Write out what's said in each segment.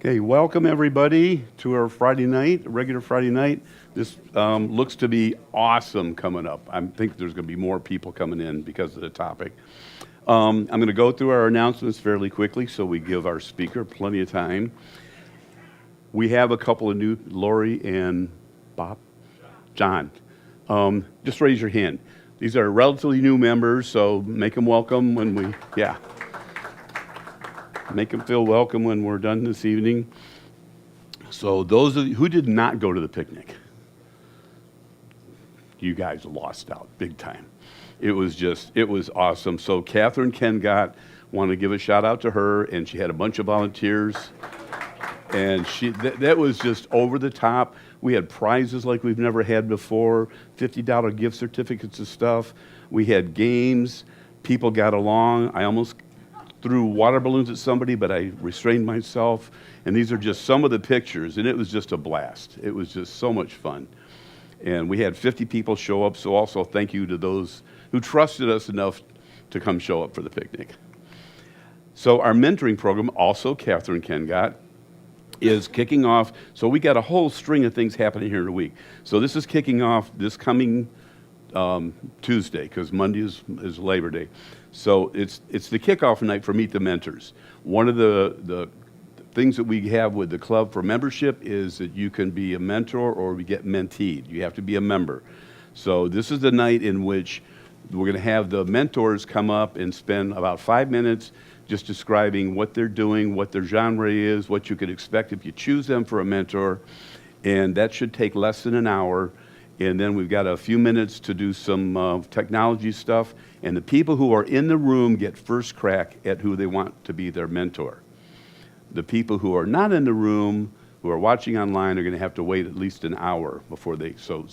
Okay, welcome everybody to our Friday night, regular Friday night. This looks to be awesome coming up. I think there's going to be more people coming in because of the topic. I'm going to go through our announcements fairly quickly so we give our speaker plenty of time. We have a couple of new, Lori and Bob, John. Just raise your hand. These are relatively new members, so make them welcome when we, make them feel welcome when we're done this evening. So those of you who did not go to the picnic, you guys lost out big time. It was awesome. So Catherine Kengott, want to give a shout out to her, and she had a bunch of volunteers, and that was just over the top. We had prizes like we've never had before, $50 gift certificates of stuff. We had games. People got along. I almost threw water balloons at somebody, but I restrained myself. And these are just some of the pictures, and it was just a blast. It was just so much fun. And we had 50 people show up, so also thank you to those who trusted us enough to come show up for the picnic. So our mentoring program, also Catherine Kengott, is kicking off. So we got a whole string of things happening here in a week. So this is kicking off this coming Tuesday, because Monday is Labor Day. So it's the kickoff night for Meet the Mentors. One of the things that we have with the club for membership is that you can be a mentor or we get menteed. You have to be a member. So this is the night in which we're going to have the mentors come up and spend about 5 minutes just describing what they're doing, what their genre is, what you could expect if you choose them for a mentor. And that should take less than an hour. And then we've got a few minutes to do some technology stuff. And the people who are in the room get first crack at who they want to be their mentor. The people who are not in the room, who are watching online, are going to have to wait at least an hour before they. So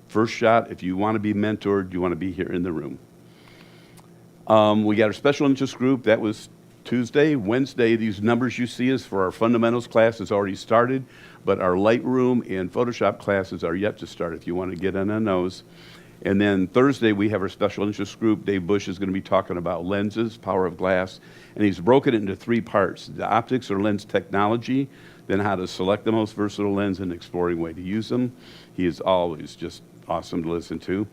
first shot, if you want to be mentored, you want to be here in the room. We got our special interest group. That was Tuesday. Wednesday, these numbers you see is for our fundamentals class has already started, but our Lightroom and Photoshop classes are yet to start if you want to get in on those. And then Thursday, we have our special interest group. Dave Bush is going to be talking about lenses, power of glass, and he's broken it into 3 parts: the optics or lens technology, then how to select the most versatile lens and exploring way to use them. He is always just awesome to listen to.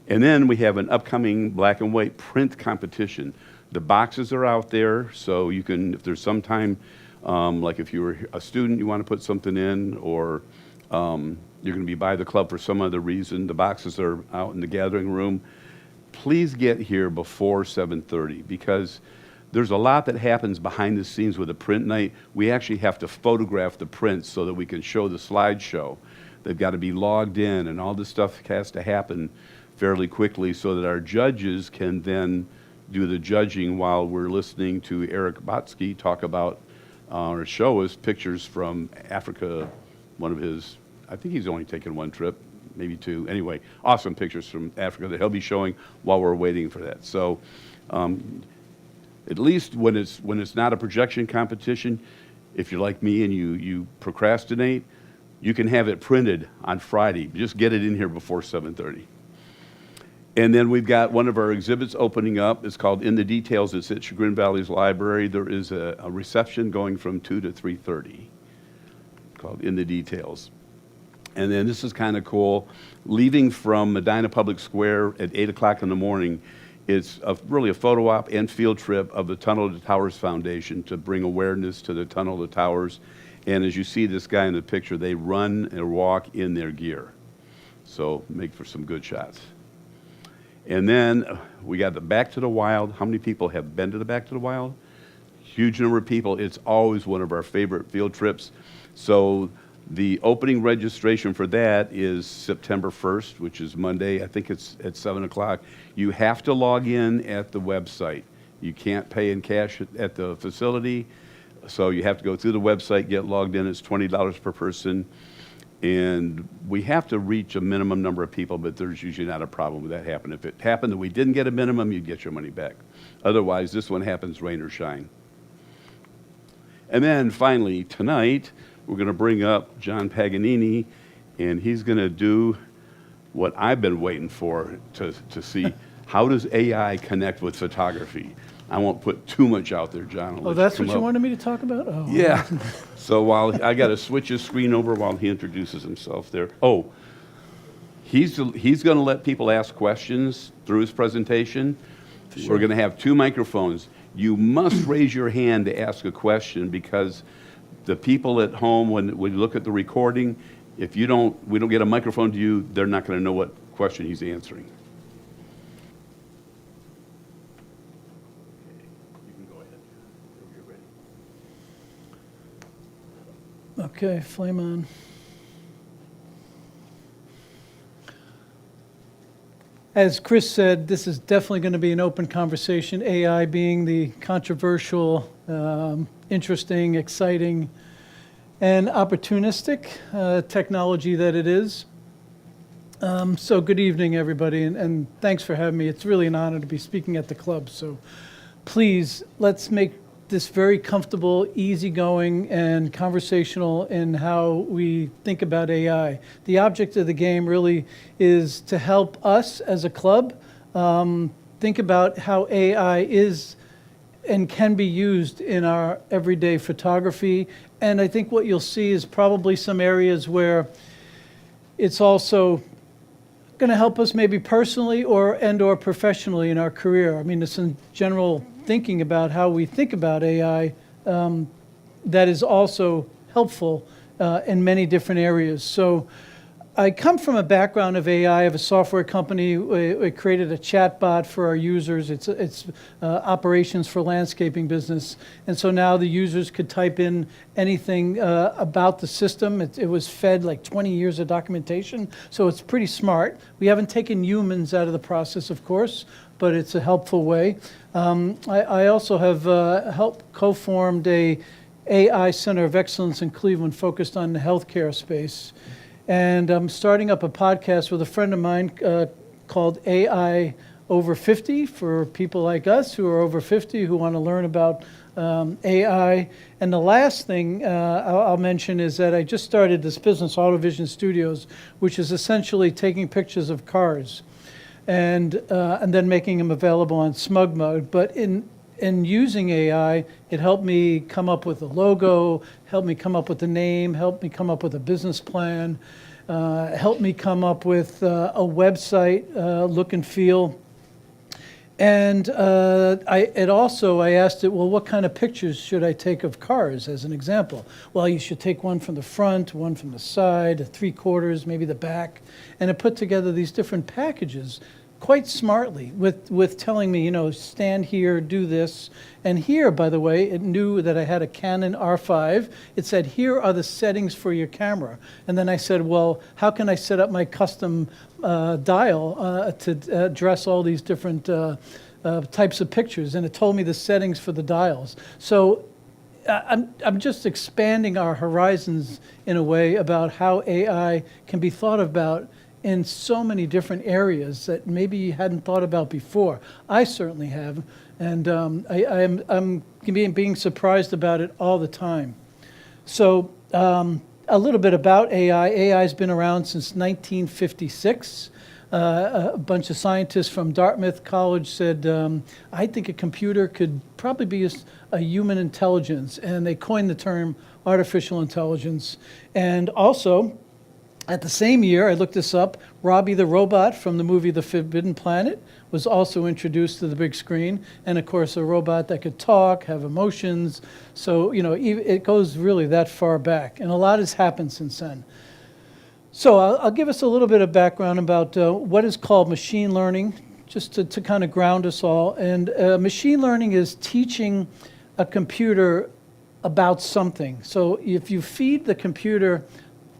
And then we have an upcoming black and white print competition. The boxes are out there, so you can, if there's some time, like if you were a student, you want to put something in, or you're going to be by the club for some other reason, the boxes are out in the gathering room. Please get here before 7:30, because there's a lot that happens behind the scenes with a print night. We actually have to photograph the prints so that we can show the slideshow. They've got to be logged in, and all this stuff has to happen fairly quickly so that our judges can then do the judging while we're listening to Eric Botsky talk about or show us pictures from Africa. One of his, I think he's only taken 1 trip, maybe 2. Anyway, awesome pictures from Africa that he'll be showing while we're waiting for that. So at least when it's not a projection competition, if you're like me and you procrastinate, you can have it printed on Friday. Just get it in here before 7:30. And then we've got one of our exhibits opening up. It's called In the Details. It's at Chagrin Valley's library. There is a reception going from 2 to 3:30 called In the Details. And then this is kind of cool. Leaving from Medina Public Square at 8 o'clock in the morning, it's really a photo op and field trip of the Tunnel to Towers Foundation to bring awareness to the Tunnel to Towers. And as you see this guy in the picture, they run and walk in their gear. So make for some good shots. And then we got the Back to the Wild. How many people have been to the Back to the Wild? Huge number of people. It's always one of our favorite field trips. So the opening registration for that is September 1st, which is Monday. I think it's at 7 o'clock. You have to log in at the website. You can't pay in cash at the facility, so you have to go through the website, get logged in. It's $20 per person. And we have to reach a minimum number of people, but there's usually not a problem with that happening. If it happened that we didn't get a minimum, you'd get your money back. Otherwise, this one happens rain or shine. And then finally, tonight, we're going to bring up John Paganini, and he's going to do what I've been waiting for to see. How does AI connect with photography? I won't put too much out there, John. Oh, that's what you wanted me to talk about? Oh. Yeah. So while I got to switch his screen over while he introduces himself there. Oh, he's going to let people ask questions through his presentation. Sure. We're going to have 2 microphones. You must raise your hand to ask a question, because the people at home, when we look at the recording, if we don't get a microphone to you, they're not going to know what question he's answering. You can go ahead. You're ready. Okay, flame on. As Chris said, this is definitely going to be an open conversation, AI being the controversial, interesting, exciting, and opportunistic technology that it is. So good evening, everybody, and thanks for having me. It's really an honor to be speaking at the club. So please, let's make this very comfortable, easygoing, and conversational in how we think about AI. The object of the game really is to help us as a club think about how AI is and can be used in our everyday photography. And I think what you'll see is probably some areas where it's also going to help us maybe personally or professionally in our career. I mean, it's in general thinking about how we think about AI that is also helpful in many different areas. So I come from a background of AI, of a software company. We created a chatbot for our users. It's operations for landscaping business. And so now the users could type in anything about the system. It was fed like 20 years of documentation, so it's pretty smart. We haven't taken humans out of the process, of course, but it's a helpful way. I also have helped co-formed a AI Center of Excellence in Cleveland focused on the healthcare space. And I'm starting up a podcast with a friend of mine called AI Over 50 for people like us who are over 50 who want to learn about AI. And the last thing I'll mention is that I just started this business, AutoVision Studios, which is essentially taking pictures of cars and then making them available on SmugMug. But in using AI, it helped me come up with a logo, helped me come up with a name, helped me come up with a business plan, helped me come up with a website look and feel. And I asked it, well, what kind of pictures should I take of cars, as an example? Well, you should take one from the front, one from the side, 3/4, maybe the back. And it put together these different packages quite smartly with telling me, stand here, do this. And here, by the way, it knew that I had a Canon R5. It said, here are the settings for your camera. And then I said, well, how can I set up my custom dial to address all these different types of pictures? And it told me the settings for the dials. So I'm just expanding our horizons in a way about how AI can be thought about in so many different areas that maybe you hadn't thought about before. I certainly have, and I'm being surprised about it all the time. So a little bit about AI. AI has been around since 1956. A bunch of scientists from Dartmouth College said, I think a computer could probably be a human intelligence, and they coined the term artificial intelligence. And also, at the same year, I looked this up, Robbie the robot from the movie The Forbidden Planet was also introduced to the big screen. And of course, a robot that could talk, have emotions. So, it goes really that far back. And a lot has happened since then. So I'll give us a little bit of background about what is called machine learning, just to kind of ground us all. And machine learning is teaching a computer about something. So if you feed the computer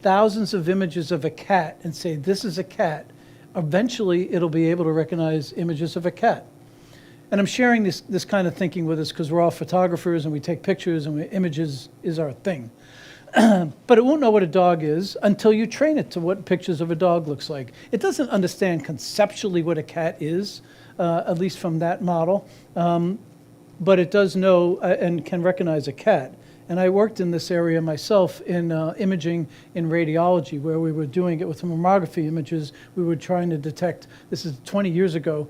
thousands of images of a cat and say, this is a cat, eventually it'll be able to recognize images of a cat. And I'm sharing this kind of thinking with us because we're all photographers and we take pictures and images is our thing. But it won't know what a dog is until you train it to what pictures of a dog looks like. It doesn't understand conceptually what a cat is, at least from that model, but it does know and can recognize a cat. And I worked in this area myself in imaging in radiology, where we were doing it with mammography images. We were trying to detect, this is 20 years ago,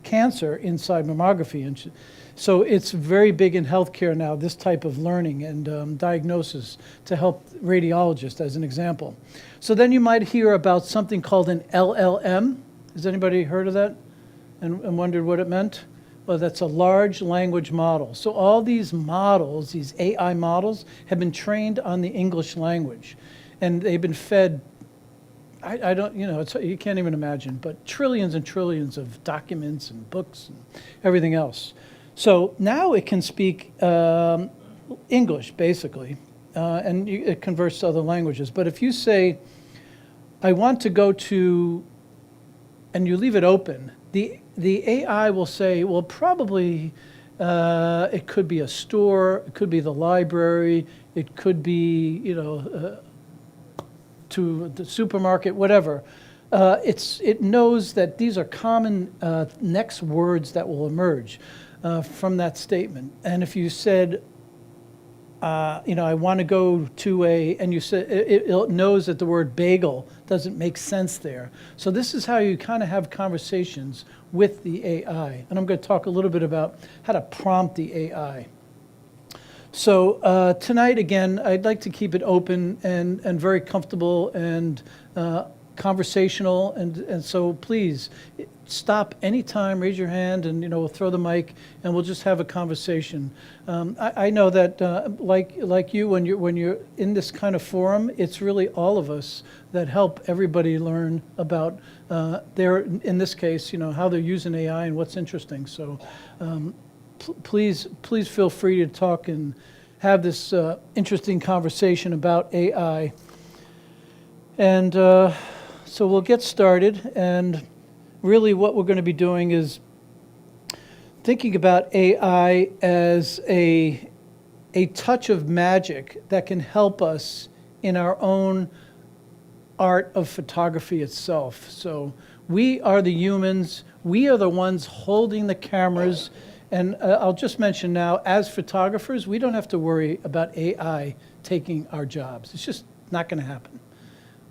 cancer inside mammography. And so it's very big in healthcare now, this type of learning and diagnosis to help radiologists, as an example. So then you might hear about something called an LLM. Has anybody heard of that and wondered what it meant? Well, that's a large language model. So all these models, these AI models, have been trained on the English language. And they've been fed, I don't, you can't even imagine, but trillions and trillions of documents and books and everything else. So now it can speak English, basically, and it converts to other languages. But if you say, I want to go to, and you leave it open, the AI will say, well, probably it could be a store, it could be the library, it could be, to the supermarket, whatever. It knows that these are common next words that will emerge from that statement. And if you said, I want to go to and you said, it knows that the word bagel doesn't make sense there. So this is how you kind of have conversations with the AI. And I'm going to talk a little bit about how to prompt the AI. So tonight, again, I'd like to keep it open and very comfortable and conversational. And so please stop anytime, raise your hand, and we'll throw the mic, and we'll just have a conversation. I know that like you, when you're in this kind of forum, it's really all of us that help everybody learn about in this case, how they're using AI and what's interesting. So please feel free to talk and have this interesting conversation about AI. And so we'll get started, and really what we're going to be doing is thinking about AI as a touch of magic that can help us in our own art of photography itself. So we are the humans, we are the ones holding the cameras, and I'll just mention now, as photographers, we don't have to worry about AI taking our jobs. It's just not going to happen.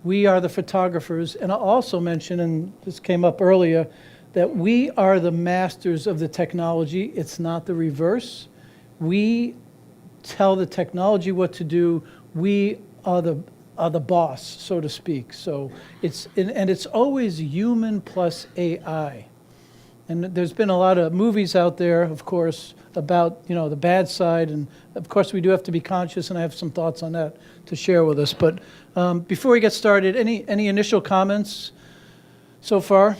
We are the photographers, and I'll also mention, and this came up earlier, that we are the masters of the technology. It's not the reverse. We tell the technology what to do. We are the boss, so to speak. So it's always human plus AI. And there's been a lot of movies out there, of course, about the bad side, and of course we do have to be conscious, and I have some thoughts on that to share with us. But before we get started, any initial comments so far?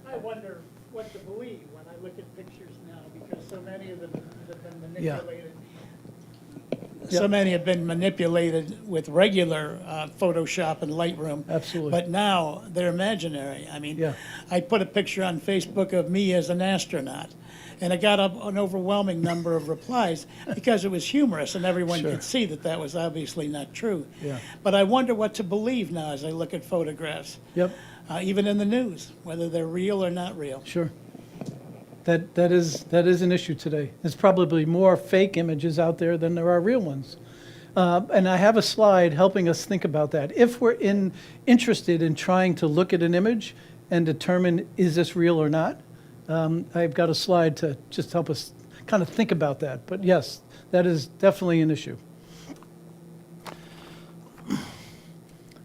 I wonder what to believe when I look at pictures now, because so many of them have been manipulated. So many have been manipulated with regular Photoshop and Lightroom. Absolutely. But now they're imaginary. I mean, Yeah. I put a picture on Facebook of me as an astronaut, and I got an overwhelming number of replies because it was humorous and everyone Sure. could see that was obviously not true. Yeah. But I wonder what to believe now as I look at photographs, Yep, even in the news, whether they're real or not real. sure. That is an issue today. There's probably more fake images out there than there are real ones. And I have a slide helping us think about that. If we're interested in trying to look at an image and determine, is this real or not, I've got a slide to just help us kind of think about that. But yes, that is definitely an issue.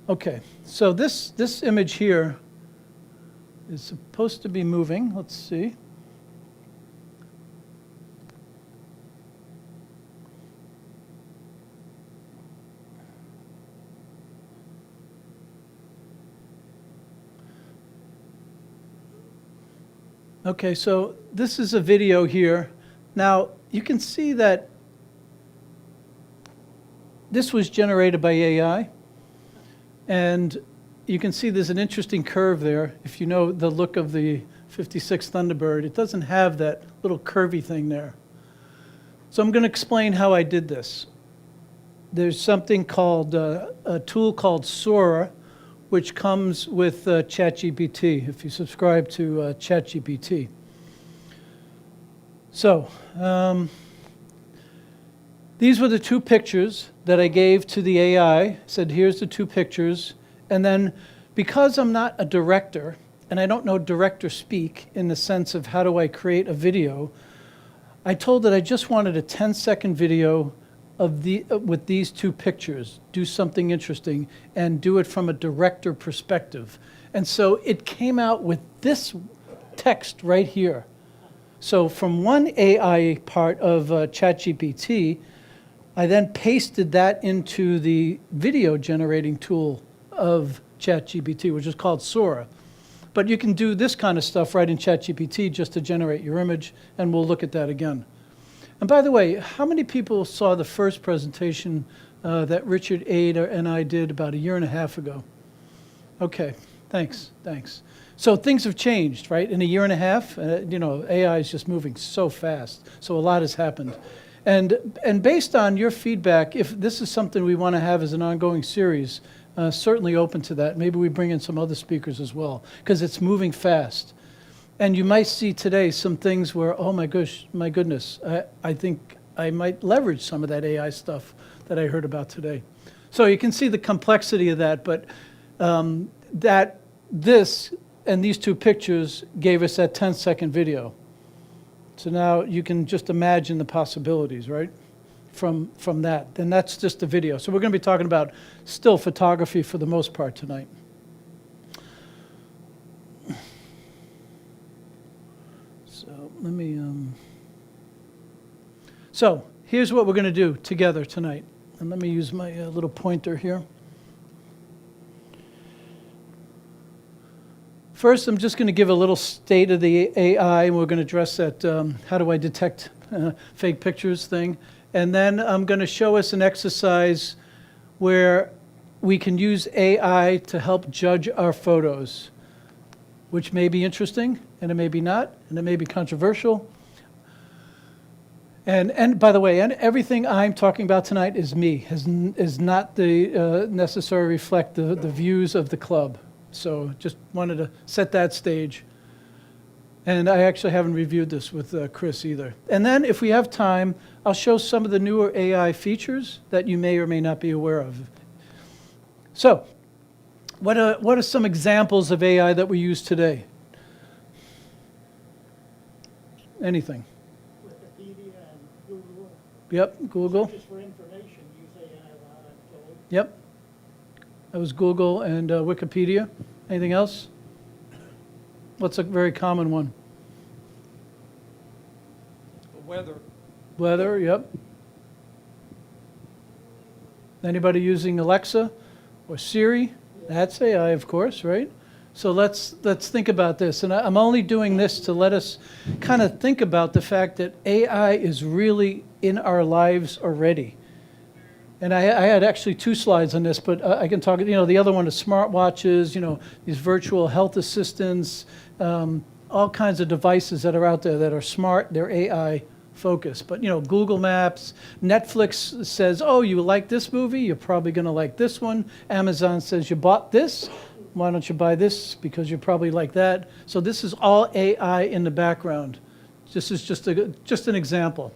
Okay, so this image here is supposed to be moving. Let's see. Okay, so this is a video here. Now, you can see that this was generated by AI, and you can see there's an interesting curve there. If you know the look of the 56 Thunderbird, it doesn't have that little curvy thing there. So I'm going to explain how I did this. There's something called, a tool called Sora, which comes with ChatGPT, if you subscribe to ChatGPT. So, These were the two pictures that I gave to the AI, said, here's the two pictures. And then, because I'm not a director, and I don't know director speak in the sense of how do I create a video, I told it I just wanted a 10-second video of with these two pictures, do something interesting, and do it from a director perspective. And so it came out with this text right here. So from one AI part of ChatGPT, I then pasted that into the video generating tool of ChatGPT, which is called Sora. But you can do this kind of stuff right in ChatGPT just to generate your image, and we'll look at that again. And by the way, how many people saw the first presentation that Richard Ada and I did about a year and a half ago? Okay, thanks. So things have changed, right? In a year and a half, AI is just moving so fast. So a lot has happened. And based on your feedback, if this is something we want to have as an ongoing series, certainly open to that. Maybe we bring in some other speakers as well, because it's moving fast. And you might see today some things where, oh my goodness, I think I might leverage some of that AI stuff that I heard about today. So you can see the complexity of that, but this and these two pictures gave us that 10-second video. So now you can just imagine the possibilities, right, from that. And that's just the video. So we're going to be talking about still photography for the most part tonight. So let me... So here's what we're going to do together tonight. And let me use my little pointer here. First, I'm just going to give a little state of the AI, and we're going to address that how do I detect fake pictures thing. And then I'm going to show us an exercise where we can use AI to help judge our photos, which may be interesting, and it may be not, and it may be controversial. And by the way, everything I'm talking about tonight is me, is not the necessarily reflect the views of the club. So just wanted to set that stage. And I actually haven't reviewed this with Chris either. And then if we have time, I'll show some of the newer AI features that you may or may not be aware of. So what are some examples of AI that we use today? Anything? Wikipedia and Google. Yep, Google. Just for information, use AI a lot, I'm told. Yep. That was Google and Wikipedia. Anything else? What's a very common one? The weather. Weather, yep. Anybody using Alexa or Siri? That's AI, of course, right? So let's think about this. And I'm only doing this to let us kind of think about the fact that AI is really in our lives already. And I had actually two slides on this, but I can talk, the other one is smartwatches, these virtual health assistants, all kinds of devices that are out there that are smart, they're AI focused. But, Google Maps, Netflix says, oh, you like this movie? You're probably going to like this one. Amazon says, you bought this? Why don't you buy this? Because you probably like that. So this is all AI in the background. This is just an example.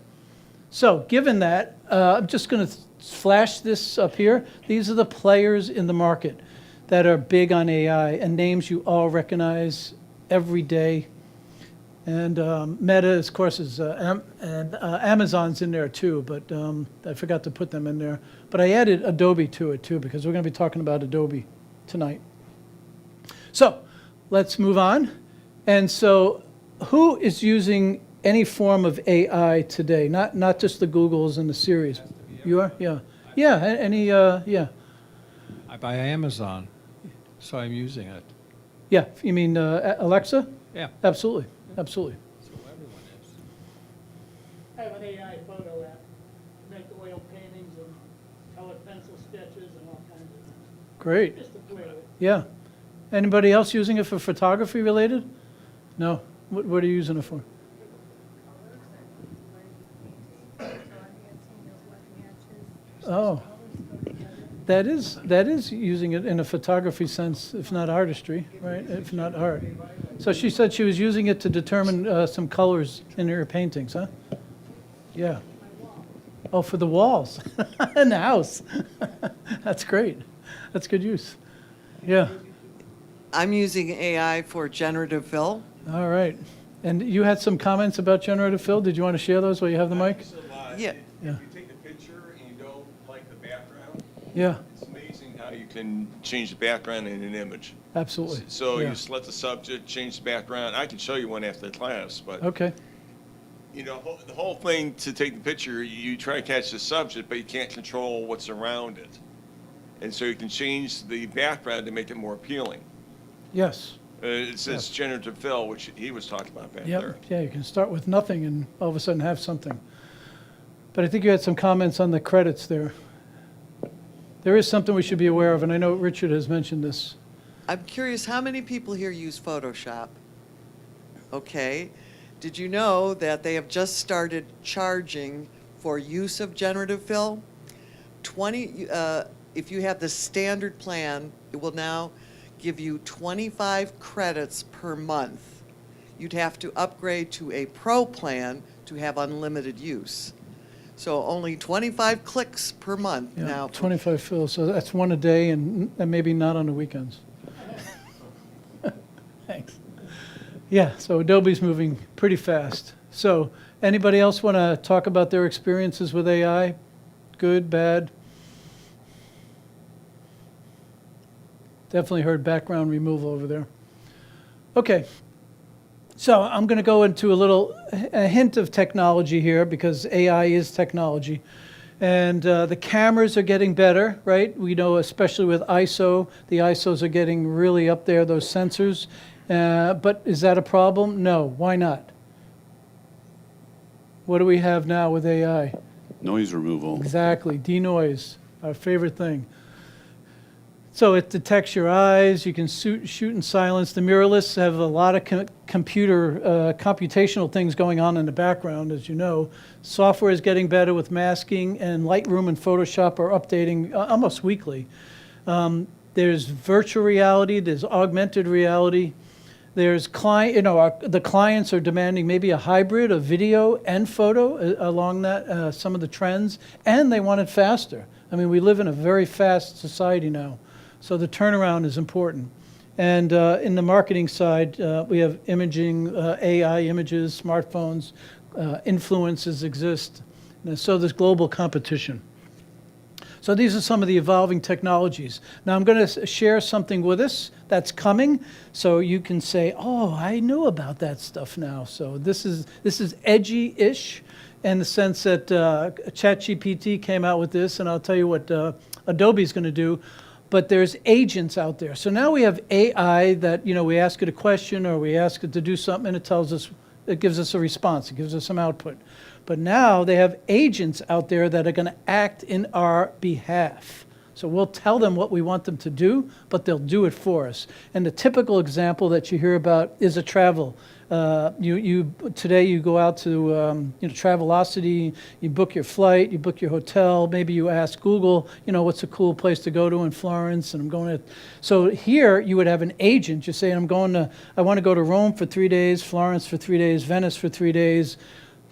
So given that, I'm just going to flash this up here. These are the players in the market that are big on AI and names you all recognize every day. And Meta, of course, is and Amazon's in there too, but I forgot to put them in there. But I added Adobe to it too because we're going to be talking about Adobe tonight. So let's move on. And so who is using any form of AI today? Not just the Googles and the Siris. You are? Yeah. Yeah, yeah. I buy Amazon, so I'm using it. Yeah, you mean Alexa? Yeah. Absolutely, absolutely. So everyone is. I have an AI photo app to make oil paintings and colored pencil sketches and all kinds of things. Great, Just to play with. yeah. Anybody else using it for photography related? No? What are you using it for? Oh, that is using it in a photography sense, if not artistry, right? If not art. So she said she was using it to determine some colors in her paintings, huh? Yeah. Oh, for the walls in the house. That's great. That's good use. Yeah, I'm using AI for generative fill. all right. And you had some comments about generative fill. Did you want to share those while you have the mic? Use a lot. Yeah. If Yeah. you take a picture and you don't like the background, Yeah, it's amazing how you can change the background in an image. absolutely. So Yeah. you select the subject, change the background. I can show you one after the class, but Okay, you know, the whole thing to take the picture, you try to catch the subject, but you can't control what's around it. And so you can change the background to make it more appealing. yes. It says generative fill, which he was talking about back Yep, there. yeah, you can start with nothing and all of a sudden have something. But I think you had some comments on the credits there. There is something we should be aware of, and I know Richard has mentioned this. I'm curious, how many people here use Photoshop? Okay. Did you know that they have just started charging for use of generative fill? If you have the standard plan, it will now give you 25 credits per month. You'd have to upgrade to a pro plan to have unlimited use. So only 25 clicks per month Yeah, now. 25 fills, so that's one a day and maybe not on the weekends. Thanks. Yeah, so Adobe's moving pretty fast. So anybody else want to talk about their experiences with AI? Good, bad? Definitely heard background removal over there. Okay, so I'm going to go into a hint of technology here because AI is technology. And the cameras are getting better, right? We know, especially with ISO, the ISOs are getting really up there, those sensors. But is that a problem? No. Why not? What do we have now with AI? Noise removal. Exactly, denoise, our favorite thing. So it detects your eyes, you can shoot in silence. The mirrorless have a lot of computational things going on in the background, as you know. Software is getting better with masking, and Lightroom and Photoshop are updating almost weekly. There's virtual reality, there's augmented reality. There's the clients are demanding maybe a hybrid of video and photo along that, some of the trends, and they want it faster. I mean, we live in a very fast society now, so the turnaround is important. And in the marketing side, we have imaging, AI images, smartphones, influences exist, and so there's global competition. So these are some of the evolving technologies. Now I'm going to share something with us that's coming, so you can say, "Oh, I knew about that stuff now." So this is edgy-ish, in the sense that ChatGPT came out with this, and I'll tell you what Adobe's going to do. But there's agents out there. So now we have AI that we ask it a question or we ask it to do something, and it gives us a response. It gives us some output. But now they have agents out there that are going to act in our behalf. So we'll tell them what we want them to do, but they'll do it for us. And the typical example that you hear about is a travel. Today you go out to Travelocity, you book your flight, you book your hotel, maybe you ask Google, what's a cool place to go to in Florence, and I'm going to. So here you would have an agent. You say, I want to go to Rome for 3 days, Florence for 3 days, Venice for 3 days.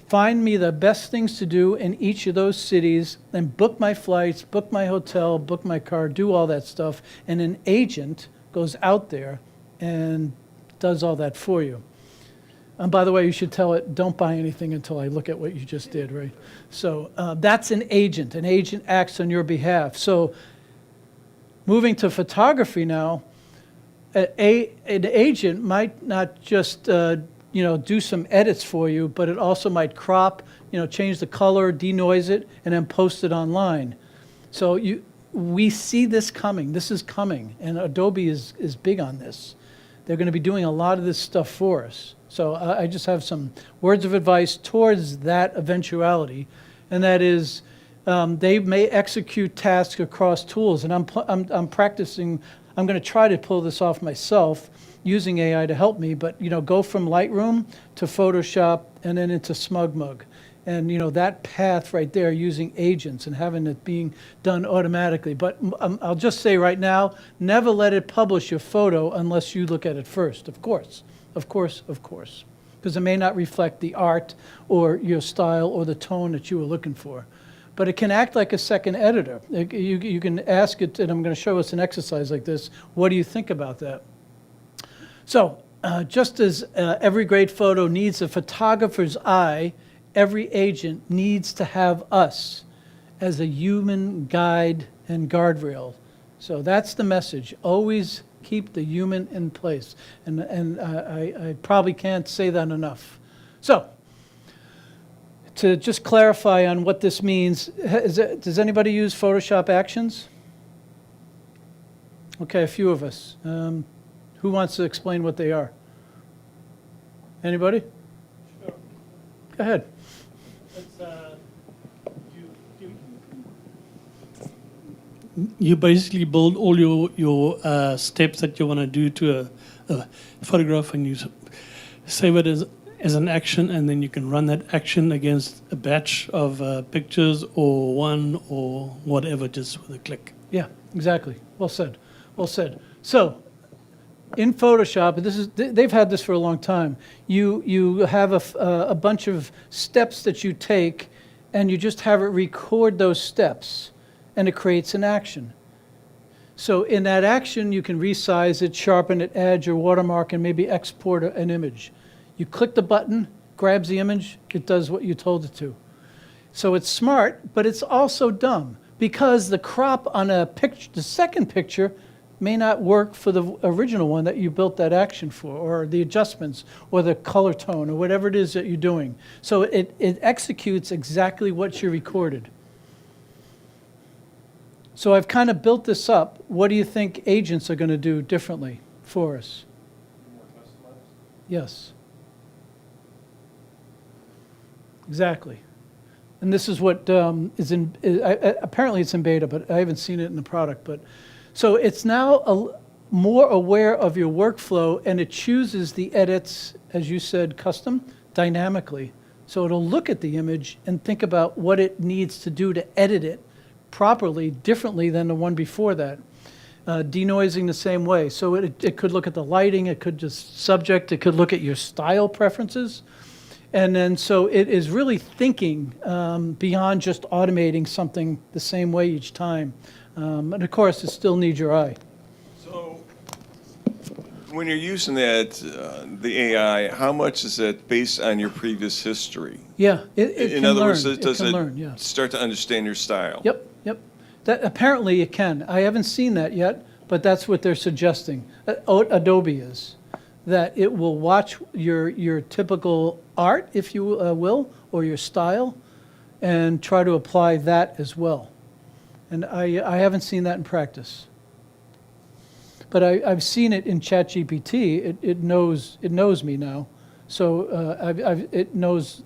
Find me the best things to do in each of those cities and book my flights, book my hotel, book my car, do all that stuff. And an agent goes out there and does all that for you. And by the way, you should tell it, don't buy anything until I look at what you just did, right? So that's an agent. An agent acts on your behalf. So moving to photography now, an agent might not just do some edits for you, but it also might crop, change the color, denoise it, and then post it online. So we see this coming. This is coming, and Adobe is big on this. They're going to be doing a lot of this stuff for us. So I just have some words of advice towards that eventuality, and that is they may execute tasks across tools, and I'm practicing. I'm going to try to pull this off myself using AI to help me, but go from Lightroom to Photoshop and then into SmugMug. And that path right there using agents and having it being done automatically. But I'll just say right now, never let it publish your photo unless you look at it first, of course. Of course, because it may not reflect the art or your style or the tone that you were looking for. but it can act like a second editor. You can ask it, and I'm going to show us an exercise like this. What do you think about that? So, just as every great photo needs a photographer's eye, every agent needs to have us as a human guide and guardrail. So that's the message. Always keep the human in place. And I probably can't say that enough. So, to just clarify on what this means, does anybody use Photoshop Actions? Okay, a few of us. Who wants to explain what they are? Anybody? Sure. Go ahead. It's, You basically build all your steps that you want to do to a photograph, and you save it as an action, and then you can run that action against a batch of pictures or one or whatever, just with a click. Yeah, exactly. Well said. Well said. So, in Photoshop, they've had this for a long time. You have a bunch of steps that you take, and you just have it record those steps, and it creates an action. So in that action, you can resize it, sharpen it, add your watermark, and maybe export an image. You click the button, grabs the image, it does what you told it to. So it's smart, but it's also dumb, because the crop on a picture, the second picture, may not work for the original one that you built that action for, or the adjustments, or the color tone, or whatever it is that you're doing. So it executes exactly what you recorded. So I've kind of built this up. What do you think agents are going to do differently for us? Yes. Exactly. And this is what is in, apparently it's in beta, but I haven't seen it in the product. But so it's now more aware of your workflow, and it chooses the edits, as you said, custom, dynamically. So it'll look at the image and think about what it needs to do to edit it properly, differently than the one before that. Denoising the same way. So it could look at the lighting, it could just subject, it could look at your style preferences. And then so it is really thinking beyond just automating something the same way each time. And of course, it still needs your eye. So, when you're using that, the AI, how much is it based on your previous history? Yeah, it In can other learn. words, It does can it learn, yeah. start to understand your style? Yep, yep. That apparently it can. I haven't seen that yet, but that's what they're suggesting. Adobe is that it will watch your typical art, if you will, or your style, and try to apply that as well. And I haven't seen that in practice, but I've seen it in ChatGPT. It knows me now, so it knows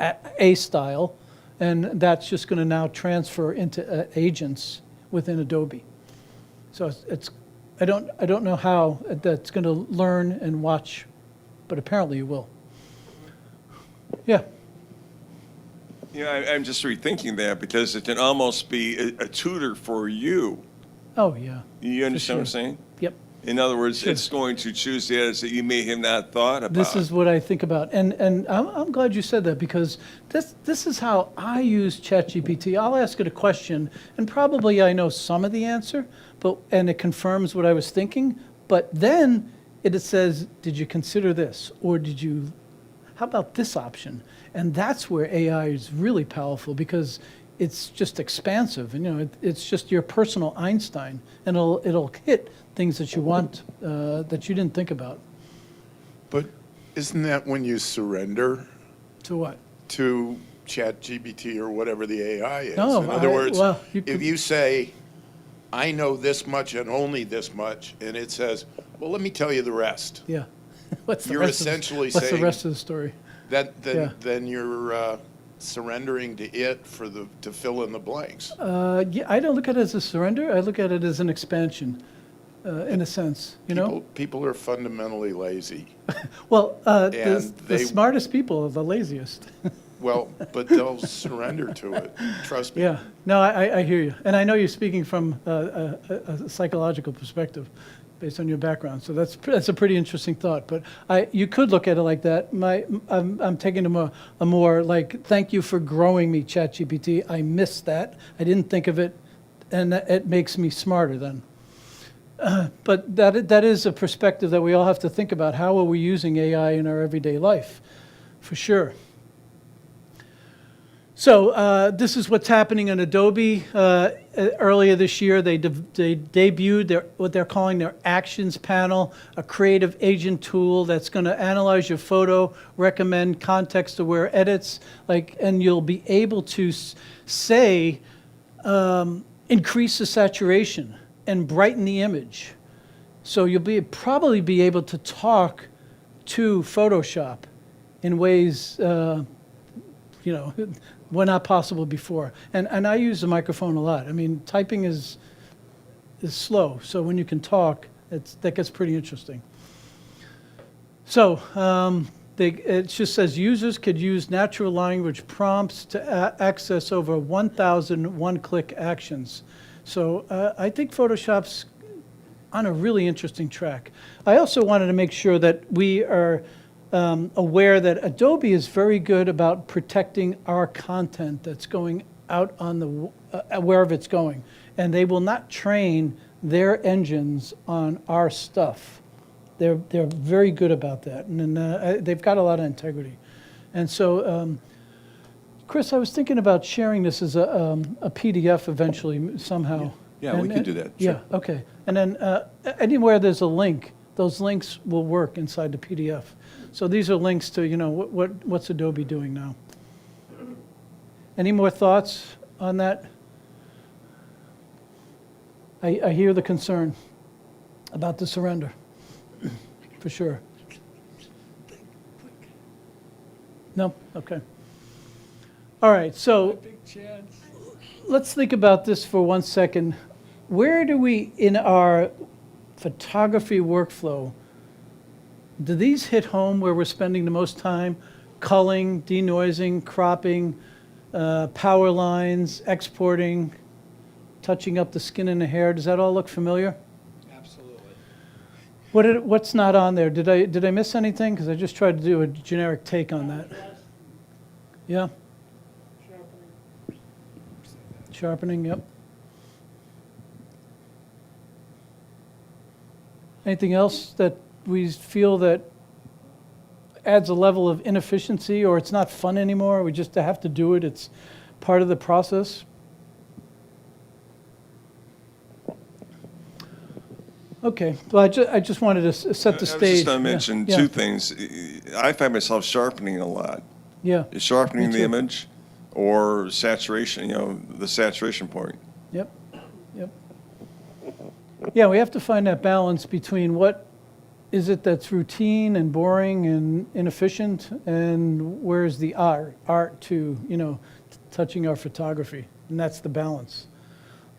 a style. And that's just going to now transfer into agents within Adobe. So I don't know how that's going to learn and watch, but apparently it will. Yeah. Yeah, I'm just rethinking that because it can almost be a tutor for you. Oh yeah. You understand what I'm sure. saying? Yep. In other words, Sure. it's going to choose the edits that you may have not thought about. This is what I think about, and I'm glad you said that, because this is how I use ChatGPT. I'll ask it a question, and probably I know some of the answer, and it confirms what I was thinking. But then it says, "Did you consider this?" Or how about this option? And that's where AI is really powerful, because it's just expansive, and it's just your personal Einstein, and it'll hit things that you want that you didn't think about. But isn't that when you surrender To what? to ChatGPT or whatever the AI is? No, In other words, well, you could- if you say, I know this much and only this much, and it says, well, let me tell you the rest, Yeah. What's the You're rest essentially What's the saying- rest of the story? Yeah. then you're surrendering to it to fill in the blanks. Yeah, I don't look at it as a surrender. I look at it as an expansion, in a sense. People are fundamentally lazy. Well, And the they- smartest people are the laziest. Well, but they'll surrender to it. Trust me. Yeah. No, I hear you, and I know you're speaking from a psychological perspective. based on your background. So that's a pretty interesting thought. But you could look at it like that. I'm taking a more like, thank you for growing me, ChatGPT. I missed that. I didn't think of it, and it makes me smarter then. But that is a perspective that we all have to think about. How are we using AI in our everyday life? For sure. So this is what's happening in Adobe. Earlier this year, they debuted what they're calling their Actions Panel, a creative agent tool that's going to analyze your photo, recommend context-aware edits, and you'll be able to say, increase the saturation and brighten the image. So you'll probably be able to talk to Photoshop in ways were not possible before. And I use the microphone a lot. I mean, typing is slow, so when you can talk, that gets pretty interesting. So it just says users could use natural language prompts to access over 1,000 one-click actions. So I think Photoshop's on a really interesting track. I also wanted to make sure that we are aware that Adobe is very good about protecting our content that's going out on the wherever it's going, and they will not train their engines on our stuff. They're very good about that, and they've got a lot of integrity. And so, Chris, I was thinking about sharing this as a PDF eventually somehow. Yeah, we can do that. Sure. Yeah, okay. And then anywhere there's a link, those links will work inside the PDF. So these are links to, what's Adobe doing now. Any more thoughts on that? I hear the concern about the surrender, for sure. No? Okay. All right, so let's think about this for 1 second. Where do we, in our photography workflow, do these hit home where we're spending the most time? Culling, denoising, cropping, power lines, exporting, touching up the skin and the hair. Does that all look familiar? Absolutely. What's not on there? Did I miss anything? Because I just tried to do a generic take on that. Yeah? Sharpening, yep. Anything else that we feel that adds a level of inefficiency, or it's not fun anymore? We just have to do it. It's part of the process. Okay, well, I just wanted to set the stage. I was just going to Yeah, mention yeah, two things. I find myself sharpening a lot. Yeah, Sharpening Me the too. image or saturation, the saturation point. yep, yep. Yeah, we have to find that balance between what is it that's routine and boring and inefficient, and where's the art to, touching our photography, and that's the balance.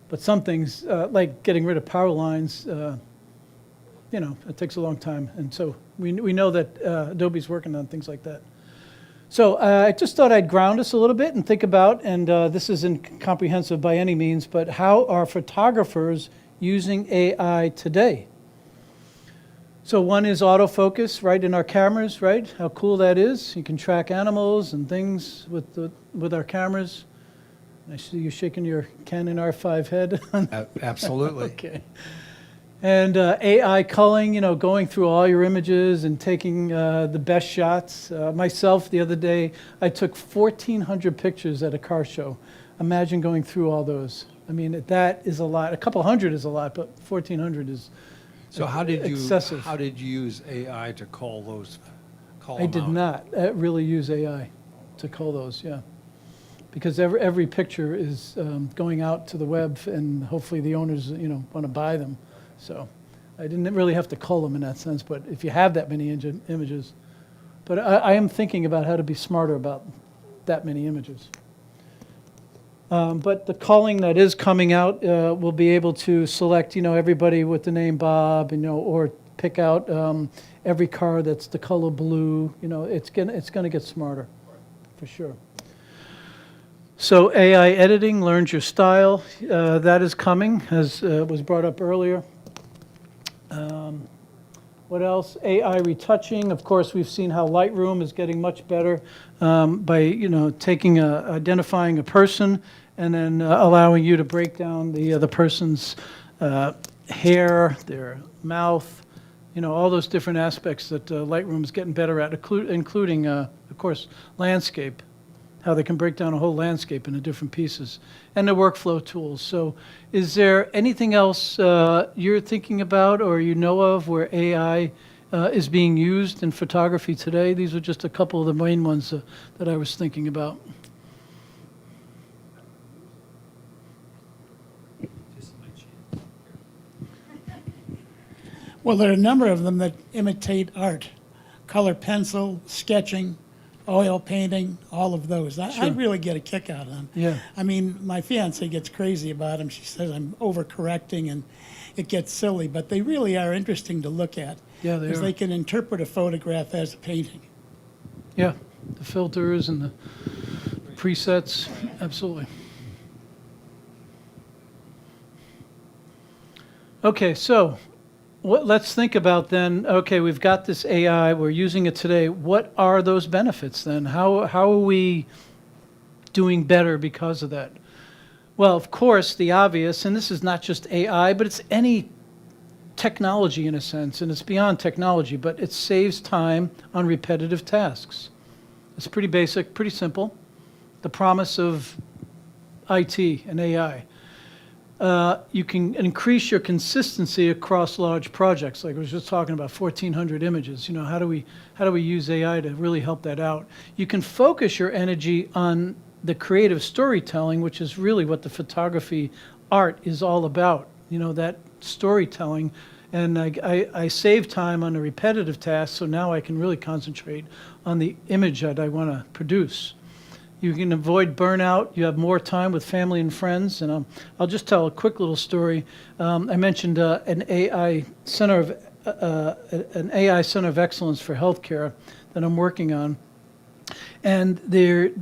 But some things, like getting rid of power lines, it takes a long time, and so we know that Adobe's working on things like that. So I just thought I'd ground us a little bit and think about, and this isn't comprehensive by any means, but how are photographers using AI today? So one is autofocus, right, in our cameras, right? How cool that is. You can track animals and things with our cameras. I see you shaking your Canon R5 head. Absolutely. Okay. And AI culling, going through all your images and taking the best shots. Myself, the other day, I took 1,400 pictures at a car show. Imagine going through all those. I mean, that is a lot. A couple hundred is a lot, but 1,400 is So how did excessive. you use AI to call I them did out? not really use AI to cull those, yeah. Because every picture is going out to the web, and hopefully the owners, want to buy them. So I didn't really have to cull them in that sense, but if you have that many images. But I am thinking about how to be smarter about that many images. But the culling that is coming out will be able to select, everybody with the name Bob, or pick out every car that's the color blue. It's gonna get smarter, for sure. So AI editing learns your style. That is coming, as was brought up earlier. What else? AI retouching. Of course, we've seen how Lightroom is getting much better by taking identifying a person and then allowing you to break down the person's hair, their mouth, all those different aspects that Lightroom is getting better at, including, of course, landscape, how they can break down a whole landscape into different pieces, and the workflow tools. So is there anything else you're thinking about or you know of where AI is being used in photography today? These are just a couple of the main ones that I was thinking about. Well, there are a number of them that imitate art. Color pencil, sketching, oil painting, all of those. I really get a kick out of them. Yeah. I mean, my fiance gets crazy about them. She says I'm overcorrecting and it gets silly, but they really are interesting to look at. Yeah, they Because are. they can interpret a photograph as a painting. Yeah, the filters and the presets, absolutely. Okay, so let's think about then, okay, we've got this AI, we're using it today. What are those benefits then? How are we doing better because of that? Well, of course, the obvious, and this is not just AI, but it's any technology in a sense, and it's beyond technology, but it saves time on repetitive tasks. It's pretty basic, pretty simple. The promise of IT and AI. You can increase your consistency across large projects. Like I was just talking about 1,400 images. How do we use AI to really help that out? You can focus your energy on the creative storytelling, which is really what the photography art is all about. That storytelling. And I save time on the repetitive tasks, so now I can really concentrate on the image that I want to produce. You can avoid burnout. You have more time with family and friends. And I'll just tell a quick little story. I mentioned an AI center of excellence for healthcare that I'm working on, and the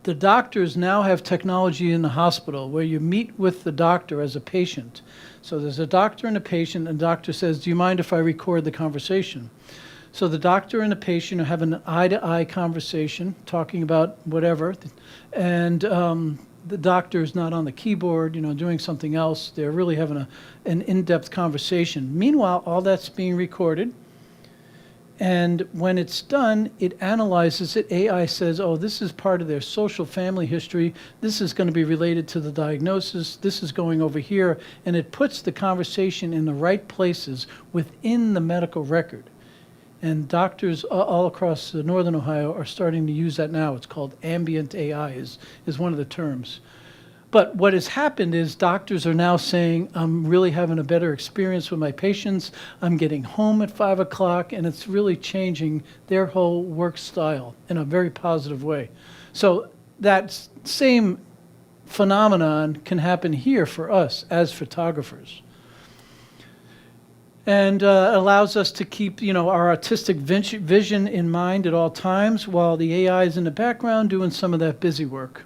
doctors now have technology in the hospital where you meet with the doctor as a patient. So there's a doctor and a patient, and the doctor says, "Do you mind if I record the conversation?" So the doctor and the patient are having an eye-to-eye conversation, talking about whatever, and the doctor is not on the keyboard, doing something else. They're really having an in-depth conversation. Meanwhile, all that's being recorded, and when it's done, it analyzes it. AI says, oh, this is part of their social family history. This is going to be related to the diagnosis. This is going over here, and it puts the conversation in the right places within the medical record. And doctors all across northern Ohio are starting to use that now. It's called ambient AI is one of the terms. But what has happened is doctors are now saying, I'm really having a better experience with my patients. I'm getting home at 5 o'clock, and it's really changing their whole work style in a very positive way. So that same phenomenon can happen here for us as photographers. And allows us to keep, our artistic vision in mind at all times while the AI is in the background doing some of that busy work.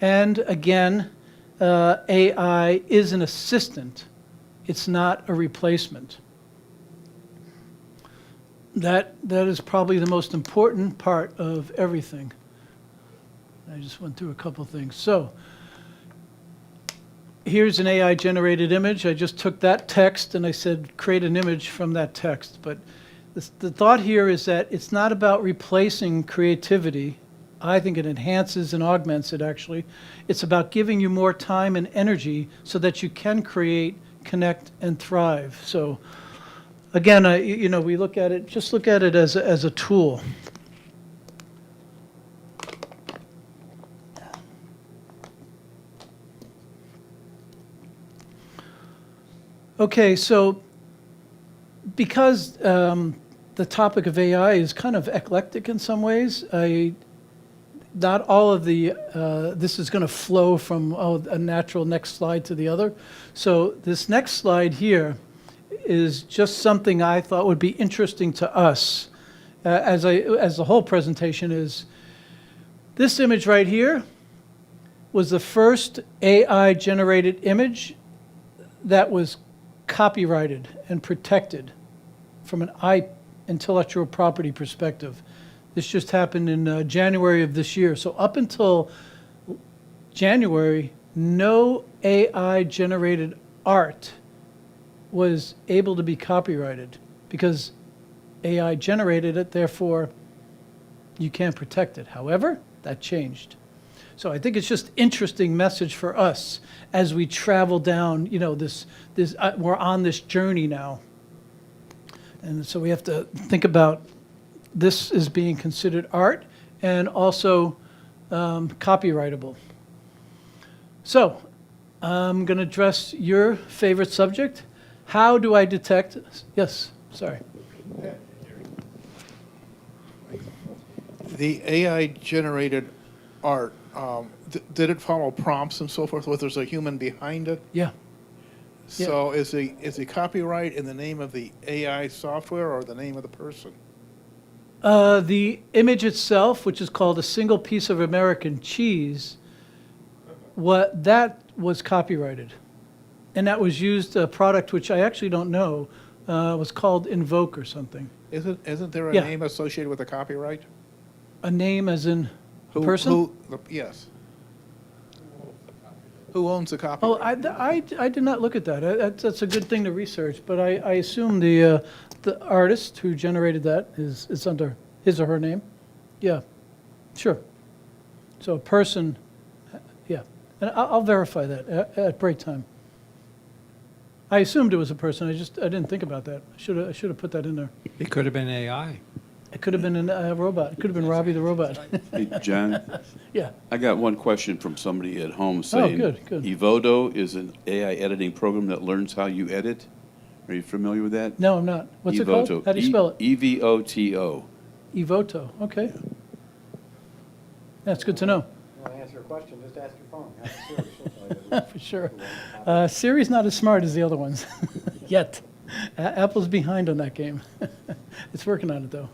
And again, AI is an assistant. It's not a replacement. That is probably the most important part of everything. I just went through a couple things. So here's an AI-generated image. I just took that text and I said, create an image from that text. But the thought here is that it's not about replacing creativity. I think it enhances and augments it, actually. It's about giving you more time and energy so that you can create, connect, and thrive. So again, we look at it, just look at it as a tool. Okay, so because the topic of AI is kind of eclectic in some ways, not all of this is going to flow from a natural next slide to the other. So this next slide here is just something I thought would be interesting to us, as the whole presentation is. This image right here was the first AI-generated image that was copyrighted and protected from an intellectual property perspective. This just happened in January of this year. So up until January, no AI-generated art was able to be copyrighted because AI generated it, therefore you can't protect it. However, that changed. So I think it's just interesting message for us as we travel down, we're on this journey now. And so we have to think about this as being considered art and also copyrightable. So I'm going to address your favorite subject. How do I detect? Yes, sorry. The AI-generated art, did it follow prompts and so forth, where there's a human behind it? Yeah. So is the copyright in the name of the AI software or the name of the person? The image itself, which is called a single piece of American cheese, that was copyrighted. And that was used, a product which I actually don't know, was called Invoke or something. Isn't there a Yeah. name associated with the copyright? A name as in a person? Yes. Who owns the Oh, copyright? I did not look at that. That's a good thing to research, but I assume the artist who generated that is under his or her name. Yeah, sure. So a person, yeah. And I'll verify that at break time. I assumed it was a person. I didn't think about that. I should have put that in there. It could have been AI. It could have been a robot. It could have been Robbie the robot. Hey, John, Yeah. I got one question from somebody at home saying, good. Evoto is an AI editing program that learns how you edit. Are you familiar with that? No, I'm not. What's it called? Evoto. How do you spell it? Evoto. Evoto. Okay. That's good to know. Want to answer a question, just ask your phone. Ask Siri, she'll tell you. For sure. Siri's not as smart as the other ones yet. Apple's behind on that game. It's working on it though.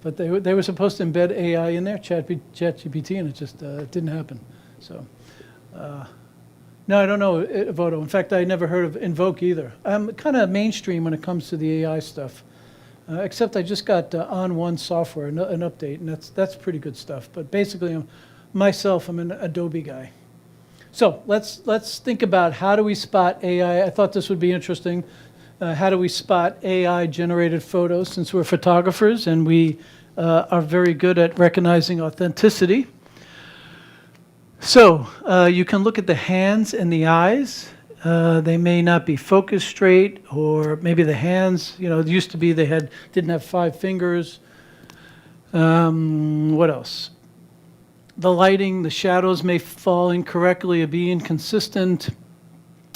But they were supposed to embed AI in there, ChatGPT, and it just didn't happen. So, no, I don't know Evoto. In fact, I never heard of Invoke either. I'm kind of mainstream when it comes to the AI stuff. Except I just got On One software, an update, and that's pretty good stuff. But basically, I'm an Adobe guy. So let's think about how do we spot AI. I thought this would be interesting. How do we spot AI-generated photos, since we're photographers and we are very good at recognizing authenticity? So you can look at the hands and the eyes. They may not be focused straight, or maybe the hands, it used to be they didn't have 5 fingers. What else? The lighting, the shadows may fall incorrectly or be inconsistent.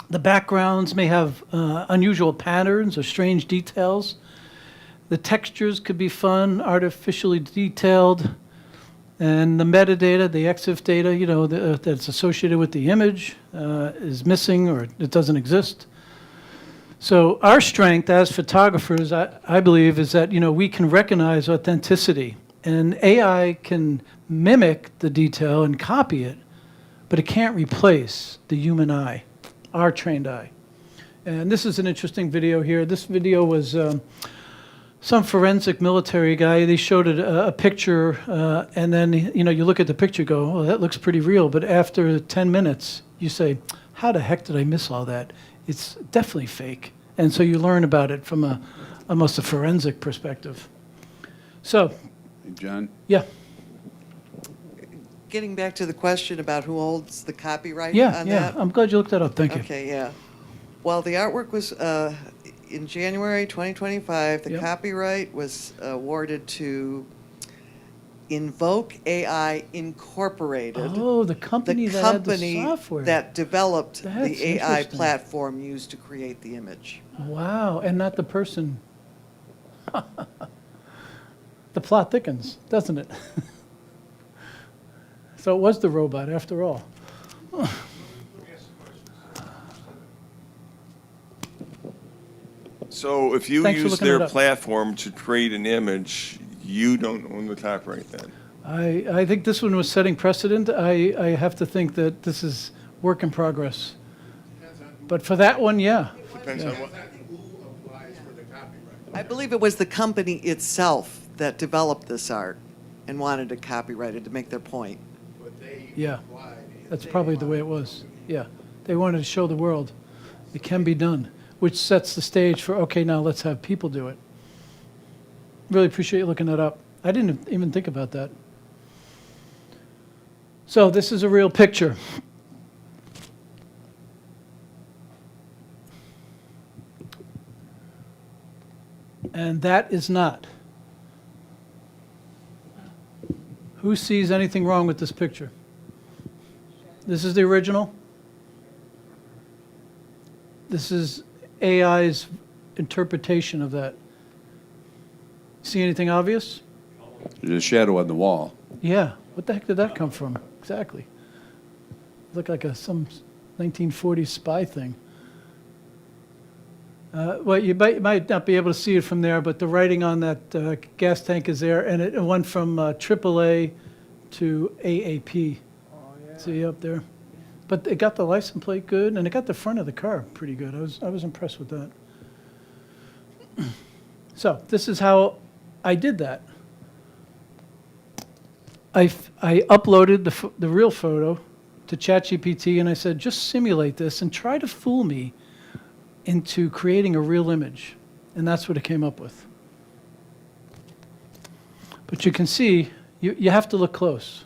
The backgrounds may have unusual patterns or strange details. The textures could be fun, artificially detailed. And the metadata, the EXIF data, that's associated with the image is missing or it doesn't exist. So our strength as photographers, I believe, is that, we can recognize authenticity. And AI can mimic the detail and copy it, but it can't replace the human eye, our trained eye. And this is an interesting video here. This video was some forensic military guy. They showed a picture, and then you look at the picture, go, "Oh, that looks pretty real." But after 10 minutes, you say, "How the heck did I miss all that? It's definitely fake." And so you learn about it from almost a forensic perspective. So, Hey, John? yeah, Getting back to the question about who owns the copyright yeah, on yeah. that? I'm glad you looked that up. Thank you. Okay, yeah. Well, the artwork was, in January 2025, the Yep. copyright was awarded to Invoke AI Incorporated. Oh, the company The that had the company software. that developed That's the AI interesting. platform used to create the image. Wow, and not the person. The plot thickens, doesn't it? So it was the robot after all. So if you Thanks for use looking it their up. platform to create an image, you don't own the copyright then? I think this one was setting precedent. I have to think that this is work in progress. But for that one, yeah. Depends on I believe it was the company itself that developed this art and wanted to copyright it to make their point. Yeah, that's probably the way it was. Yeah, they wanted to show the world it can be done, which sets the stage for, okay, now let's have people do it. Really appreciate you looking that up. I didn't even think about that. So this is a real picture. And that is not. Who sees anything wrong with this picture? This is the original. This is AI's interpretation of that. See anything obvious? There's a shadow on the wall. Yeah. What the heck did that come from? Exactly. Looked like some 1940s spy thing. Well, you might not be able to see it from there, but the writing on that gas tank is there, and it went from AAA to AAP. Oh, yeah. See up there? But it got the license plate good, and it got the front of the car pretty good. I was impressed with that. So this is how I did that. I uploaded the real photo to ChatGPT, and I said, just simulate this and try to fool me into creating a real image. And that's what it came up with. But you can see, you have to look close.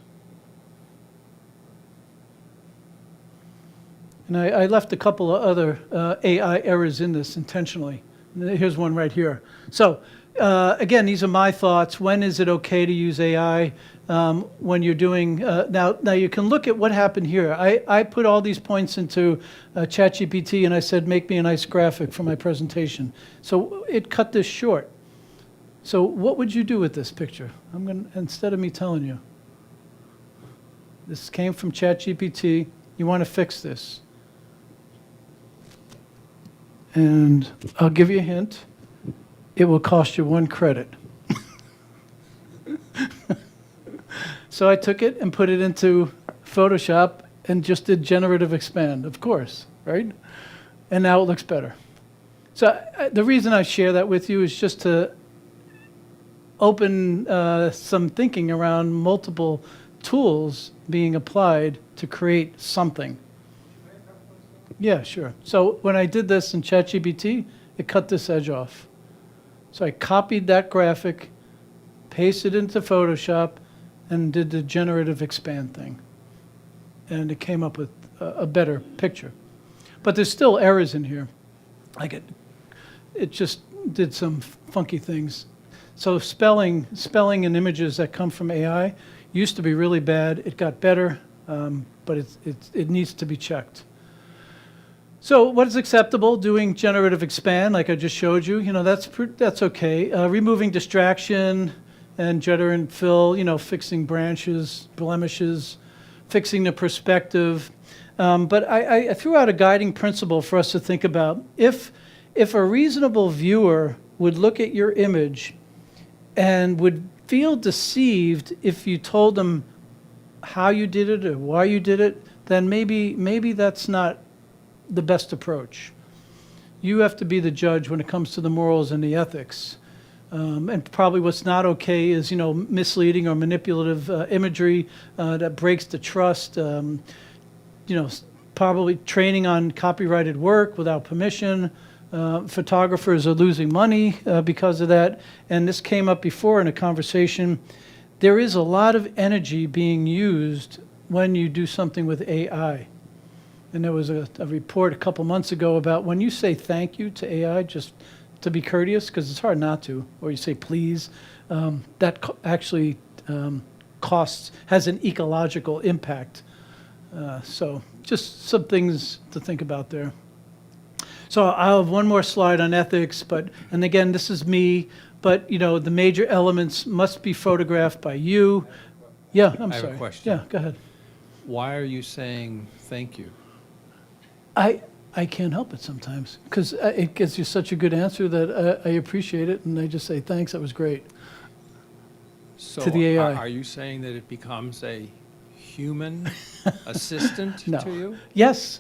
And I left a couple of other AI errors in this intentionally. Here's one right here. So again, these are my thoughts. When is it okay to use AI? When you're doing, now you can look at what happened here. I put all these points into ChatGPT and I said, make me a nice graphic for my presentation. So it cut this short. So what would you do with this picture? Instead of me telling you. This came from ChatGPT. You want to fix this. And I'll give you a hint. It will cost you 1 credit. So I took it and put it into Photoshop and just did generative expand, of course, right? And now it looks better. So the reason I share that with you is just to open some thinking around multiple tools being applied to create something. Yeah, sure. So when I did this in ChatGPT, it cut this edge off. So I copied that graphic, pasted it into Photoshop, and did the generative expand thing. And it came up with a better picture. But there's still errors in here. Like it just did some funky things. So spelling and images that come from AI used to be really bad. It got better, but it needs to be checked. So what is acceptable? Doing generative expand, like I just showed you, that's okay. Removing distraction and jitter and fill, fixing branches, blemishes, fixing the perspective. But I threw out a guiding principle for us to think about. If a reasonable viewer would look at your image and would feel deceived if you told them how you did it or why you did it, then maybe that's not the best approach. You have to be the judge when it comes to the morals and the ethics. And probably what's not okay is, misleading or manipulative imagery that breaks the trust. Probably training on copyrighted work without permission. Photographers are losing money because of that. And this came up before in a conversation. There is a lot of energy being used when you do something with AI. And there was a report a couple months ago about when you say thank you to AI, just to be courteous, because it's hard not to, or you say please, that actually has an ecological impact. So just some things to think about there. So I'll have one more slide on ethics, and again, this is me, but the major elements must be photographed by you. Yeah, I'm sorry. I have a question. Yeah, go ahead. Why are you saying thank you? I can't help it sometimes because it gives you such a good answer that I appreciate it, and I just say thanks. That was great. So To the AI. Are you saying that it becomes a human assistant No. to you? Yes,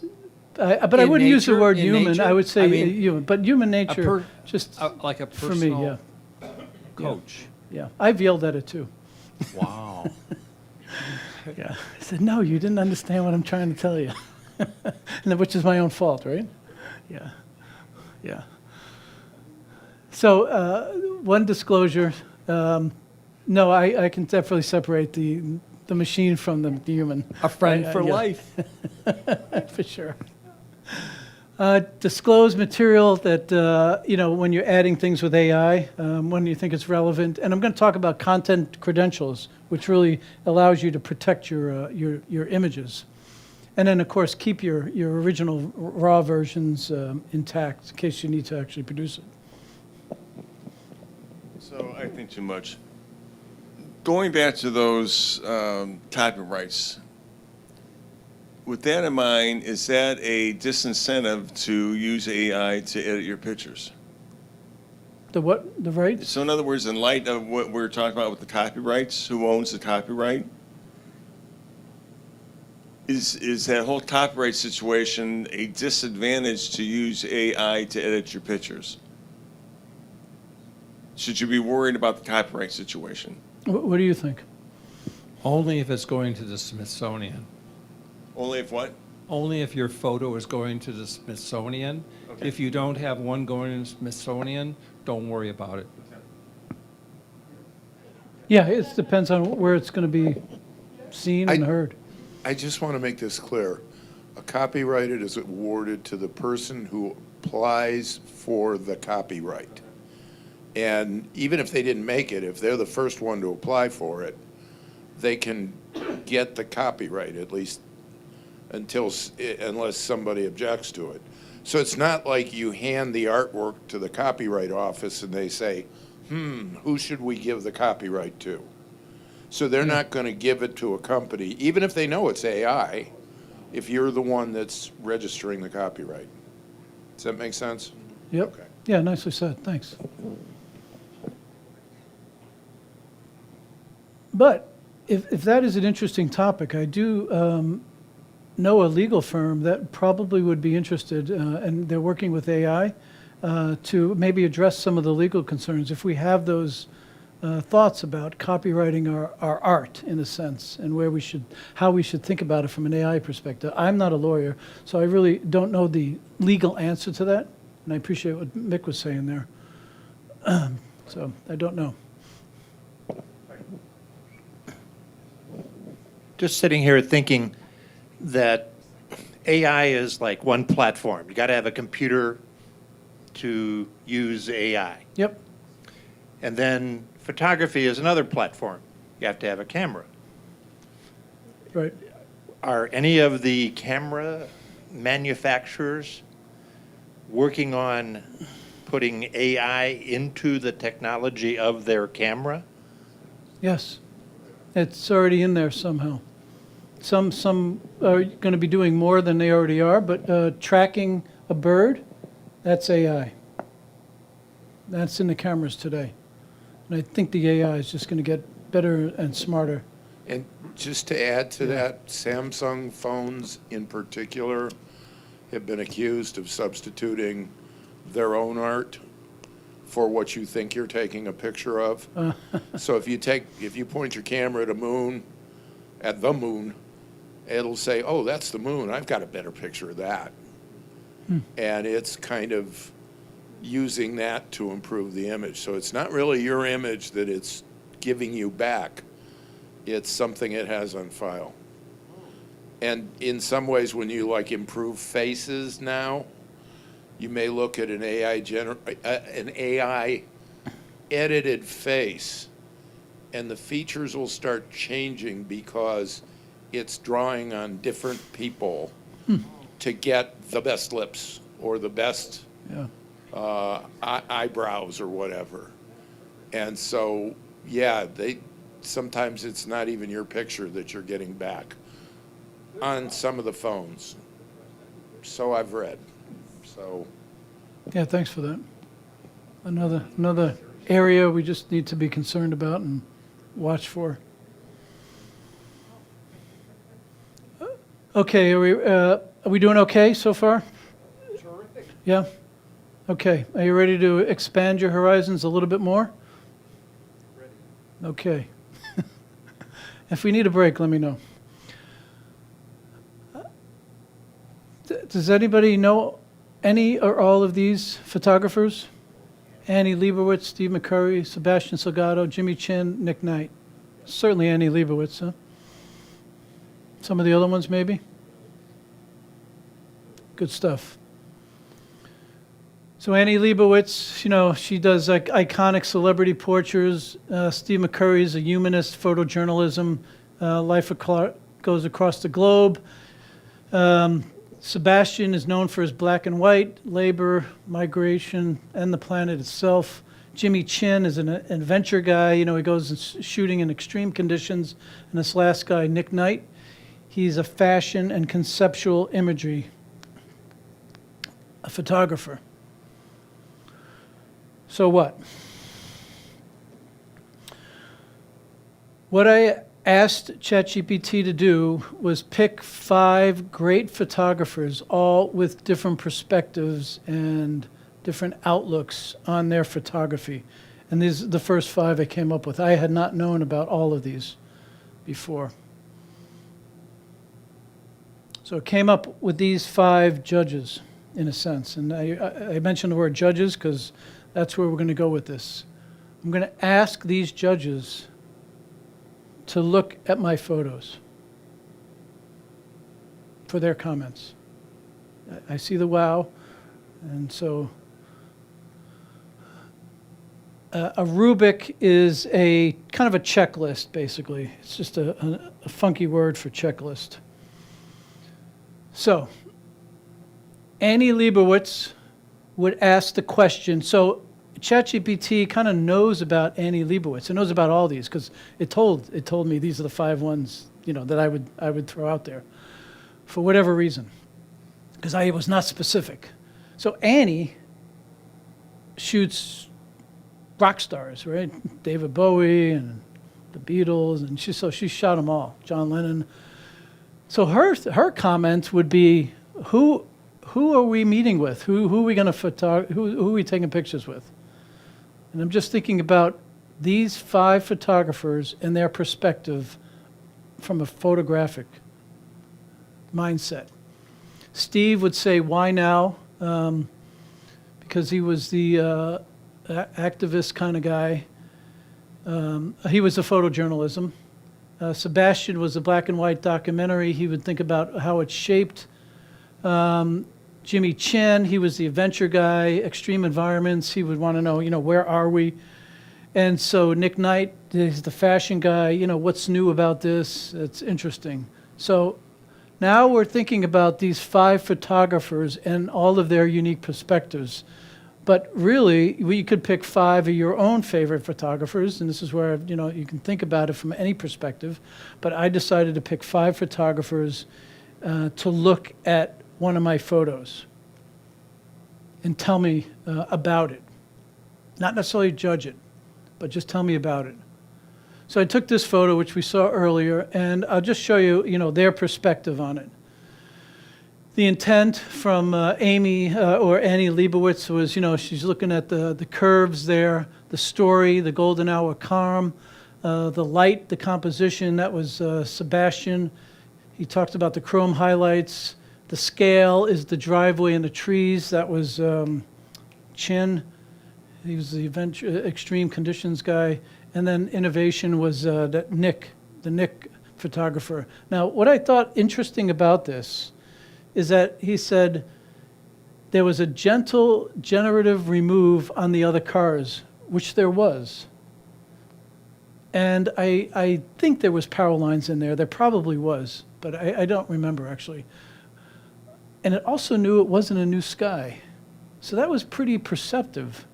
But I In wouldn't use the nature- word in human. nature? I would say I mean, human. But human nature, just like a for me, personal yeah. coach. Yeah, I've yelled at it too. Wow. Yeah. I said, no, you didn't understand what I'm trying to tell you. Which is my own fault, right? Yeah. Yeah. So, one disclosure. No, I can definitely separate the machine from the human. A friend for yeah. life. For sure. Disclose material that, when you're adding things with AI, when you think it's relevant. And I'm going to talk about content credentials, which really allows you to protect your images. And then, of course, keep your original raw versions intact in case you need to actually produce it. So I think too much. Going back to those copyrights, with that in mind, is that a disincentive to use AI to edit your pictures? The what? The rights? So in other words, in light of what we're talking about with the copyrights, who owns the copyright? Is that whole copyright situation a disadvantage to use AI to edit your pictures? Should you be worried about the copyright situation? What do you think? Only if it's going to the Smithsonian. Only if what? Only if your photo is going to the Smithsonian. Okay. If you don't have one going to the Smithsonian, don't worry about it. Yeah, it depends on where it's going to be seen and heard. I just want to make this clear. A copyrighted is awarded to the person who applies for the copyright. And even if they didn't make it, if they're the first one to apply for it, they can get the copyright, at least unless somebody objects to it. So it's not like you hand the artwork to the copyright office and they say, who should we give the copyright to? So they're not going to give it to a company, even if they know it's AI, if you're the one that's registering the copyright. Does that make sense? Yep. Okay. Yeah, nicely said. Thanks. But if that is an interesting topic, I do know a legal firm that probably would be interested, and they're working with AI to maybe address some of the legal concerns if we have those thoughts about copyrighting our art in a sense, and how we should think about it from an AI perspective. I'm not a lawyer, so I really don't know the legal answer to that, and I appreciate what Mick was saying there. So I don't know. Just sitting here thinking that AI is like one platform. You got to have a computer to use AI. Yep. And then photography is another platform. You have to have a camera. Right. Are any of the camera manufacturers working on putting AI into the technology of their camera? Yes. It's already in there somehow. Some are going to be doing more than they already are, but tracking a bird, that's AI. That's in the cameras today. And I think the AI is just going to get better and smarter. And just to add to that, Samsung phones in particular have been accused of substituting their own art for what you think you're taking a picture of. So if you point your camera at the moon, it'll say, oh, that's the moon. I've got a better picture of that. And it's kind of using that to improve the image. So it's not really your image that it's giving you back. It's something it has on file. And in some ways, when you improve faces now, you may look at an AI edited face, and the features will start changing because it's drawing on different people to get the best lips or the best eyebrows or whatever. And so, sometimes it's not even your picture that you're getting back on some of the phones. So I've read. So, Yeah, thanks for that. Another area we just need to be concerned about and watch for. Okay, Are we doing okay so far? Terrific. Yeah? Okay. Are you ready to expand your horizons a little bit more? Ready. Okay. If we need a break, let me know. Does anybody know any or all of these photographers? Annie Leibovitz, Steve McCurry, Sebastian Salgado, Jimmy Chin, Nick Knight. Certainly Annie Leibovitz, huh? Some of the other ones, maybe? Good stuff. So Annie Leibovitz, you know, she does like iconic celebrity portraits. Steve McCurry is a humanist, photojournalism. Life goes across the globe. Sebastian is known for his black and white, labor, migration, and the planet itself. Jimmy Chin is an adventure guy. You know, he goes shooting in extreme conditions. And this last guy, Nick Knight, he's a fashion and conceptual imagery, a photographer. So what? What I asked ChatGPT to do was pick 5 great photographers, all with different perspectives and different outlooks on their photography. And these are the first 5 I came up with. I had not known about all of these before. So it came up with these 5 judges, in a sense. And I mentioned the word judges because that's where we're going to go with this. I'm going to ask these judges to look at my photos for their comments. I see the wow, and so a rubric is a kind of a checklist, basically. It's just a funky word for checklist. So Annie Leibovitz would ask the question. So ChatGPT kind of knows about Annie Leibovitz. It knows about all these because it told me these are the 5 ones, you know, that I would throw out there for whatever reason, because I was not specific. So Annie shoots rock stars, right? David Bowie and the Beatles, and she shot them all. John Lennon. So her comments would be, who are we meeting with? Who are we going to who are we taking pictures with? And I'm just thinking about these 5 photographers and their perspective from a photographic mindset. Steve would say, why now? Because he was the activist kind of guy. He was a photojournalism. Sebastian was a black and white documentary. He would think about how it shaped. Jimmy Chin, he was the adventure guy, extreme environments. He would want to know, you know, where are we? And so Nick Knight is the fashion guy. You know, what's new about this? It's interesting. So now we're thinking about these 5 photographers and all of their unique perspectives. But really, we could pick 5 of your own favorite photographers, and this is where, you know, you can think about it from any perspective. But I decided to pick 5 photographers to look at one of my photos and tell me about it. Not necessarily judge it, but just tell me about it. So I took this photo, which we saw earlier, and I'll just show you, you know, their perspective on it. The intent from Amy or Annie Leibovitz was, you know, she's looking at the curves there, the story, the golden hour calm, the light, the composition. That was Sebastian. He talked about the chrome highlights. The scale is the driveway and the trees. That was Chin. He was the extreme conditions guy. And then innovation was the Nick photographer. Now, what I thought interesting about this is that he said there was a gentle generative remove on the other cars, which there was. And I think there was power lines in there. There probably was, but I don't remember actually. And it also knew it wasn't a new sky. So that was pretty perceptive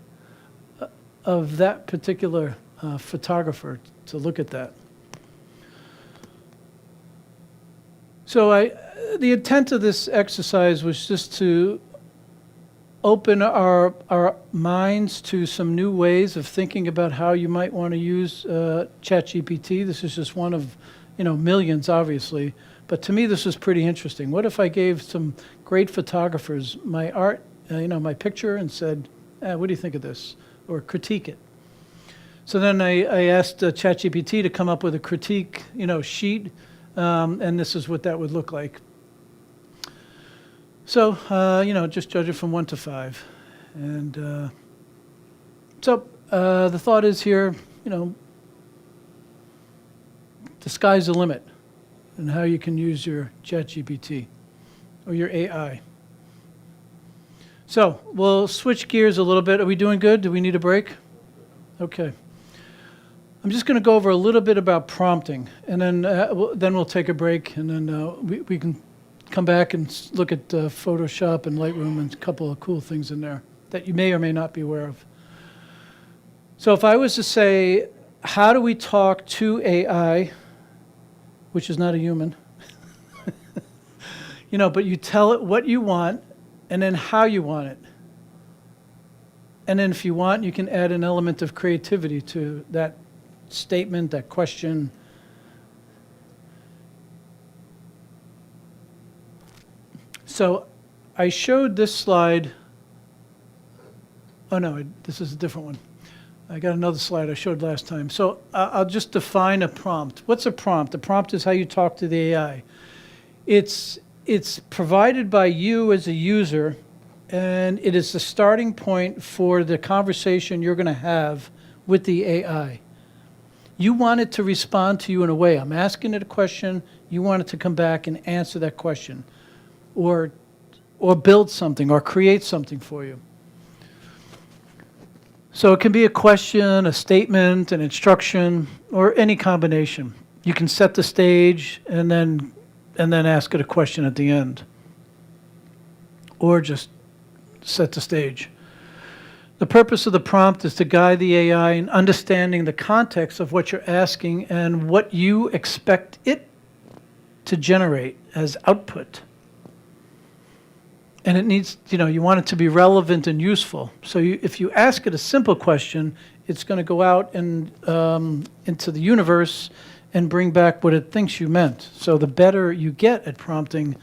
of that particular photographer to look at that. So the intent of this exercise was just to open our minds to some new ways of thinking about how you might want to use ChatGPT. This is just one of, you know, millions, obviously. But to me, this was pretty interesting. What if I gave some great photographers my art, my picture, and said, what do you think of this? Or critique it. So then I asked ChatGPT to come up with a critique, sheet, and this is what that would look like. So, just judge it from 1 to 5. And so the thought is here, the sky's the limit and how you can use your ChatGPT or your AI. So we'll switch gears a little bit. Are we doing good? Do we need a break? Okay. I'm just going to go over a little bit about prompting, and then we'll take a break, and then we can come back and look at Photoshop and Lightroom and a couple of cool things in there that you may or may not be aware of. So if I was to say, how do we talk to AI, which is not a human, but you tell it what you want and then how you want it. And then if you want, you can add an element of creativity to that statement, that question. So I showed this slide. Oh no, this is a different one. I got another slide I showed last time. So I'll just define a prompt. What's a prompt? A prompt is how you talk to the AI. It's provided by you as a user, and it is the starting point for the conversation you're going to have with the AI. You want it to respond to you in a way. I'm asking it a question. You want it to come back and answer that question, or build something, or create something for you. So it can be a question, a statement, an instruction, or any combination. You can set the stage and then ask it a question at the end, or just set the stage. The purpose of the prompt is to guide the AI in understanding the context of what you're asking and what you expect it to generate as output. And it needs, you want it to be relevant and useful. So if you ask it a simple question, it's going to go out and into the universe and bring back what it thinks you meant. So the better you get at prompting,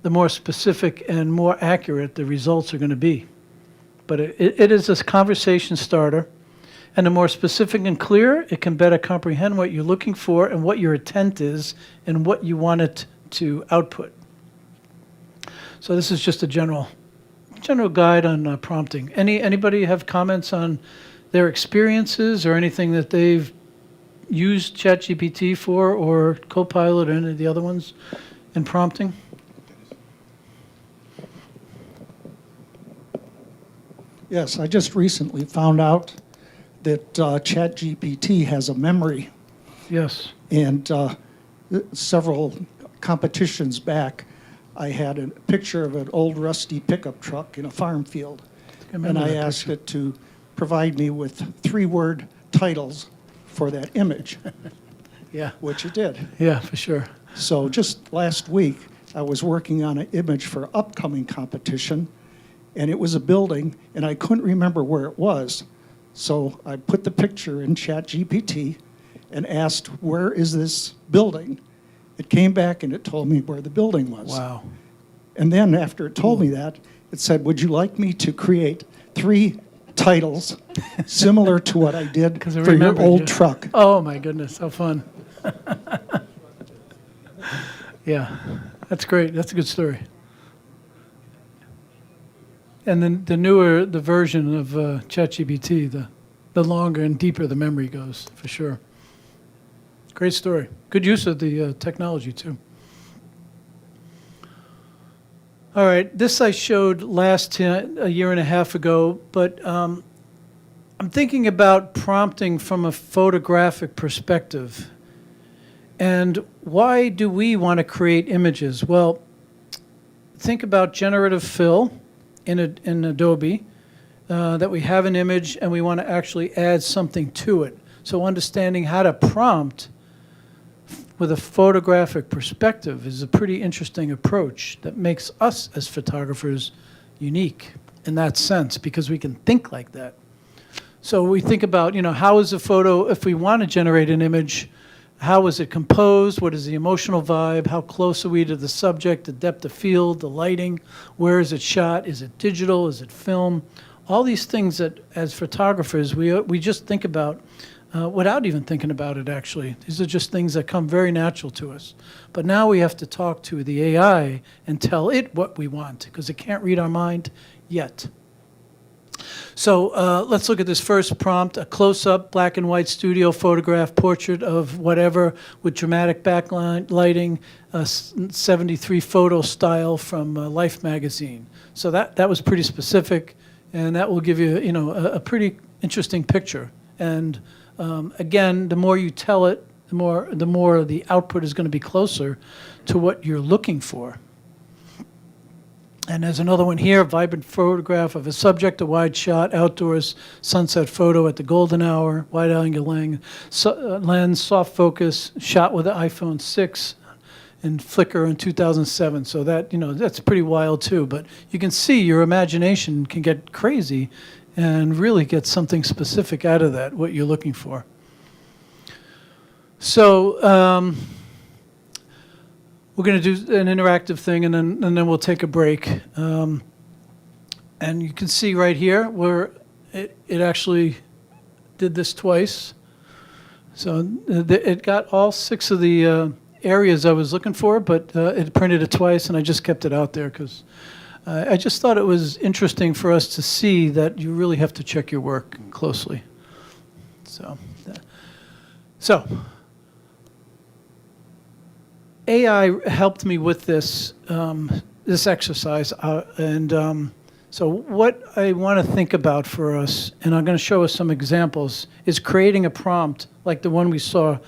the more specific and more accurate the results are going to be. But it is a conversation starter. And the more specific and clear, it can better comprehend what you're looking for and what your intent is and what you want it to output. So this is just a general guide on prompting. Anybody have comments on their experiences or anything that they've used ChatGPT for, or Copilot or any of the other ones in prompting? Yes, I just recently found out that ChatGPT has a memory. Yes. And several competitions back, I had a picture of an old rusty pickup truck in a farm field. And I asked it to provide me with 3-word titles for that image. Yeah. Which it did. Yeah, for sure. So just last week, I was working on an image for upcoming competition, and it was a building, and I couldn't remember where it was. So I put the picture in ChatGPT and asked, where is this building? It came back and it told me where the building was. Wow. And then after it told me that, it said, would you like me to create 3 titles similar to what I did for your old truck? Oh my goodness, how fun. Yeah, that's great. That's a good story. And then the version of ChatGPT, the longer and deeper the memory goes, for sure. Great story. Good use of the technology, too. All right, this I showed a year and a half ago, but I'm thinking about prompting from a photographic perspective. And why do we want to create images? Well, think about generative fill in Adobe, that we have an image and we want to actually add something to it. So understanding how to prompt with a photographic perspective is a pretty interesting approach that makes us as photographers unique in that sense, because we can think like that. So we think about, how is a photo, if we want to generate an image, How was it composed? What is the emotional vibe? How close are we to the subject, the depth of field, the lighting? Where is it shot? Is it digital? Is it film? All these things that, as photographers, we just think about without even thinking about it, actually. These are just things that come very natural to us. But now we have to talk to the AI and tell it what we want, because it can't read our mind yet. So let's look at this first prompt, a close-up black and white studio photograph portrait of whatever with dramatic backlighting, 73 photo style from Life magazine. So that was pretty specific, and that will give you, a pretty interesting picture. And again, the more you tell it, the more the output is going to be closer to what you're looking for. And there's another one here, vibrant photograph of a subject, a wide shot, outdoors, sunset photo at the golden hour, wide angle lens, soft focus, shot with an iPhone 6 and Flickr in 2007. So that, that's pretty wild too. But you can see your imagination can get crazy and really get something specific out of that, what you're looking for. So, we're going to do an interactive thing, and then we'll take a break. And you can see right here where it actually did this twice. So it got all 6 of the areas I was looking for, but it printed it twice, and I just kept it out there because I just thought it was interesting for us to see that you really have to check your work closely. So AI helped me with this this exercise, so what I want to think about for us, and I'm going to show us some examples, is creating a prompt like the one we saw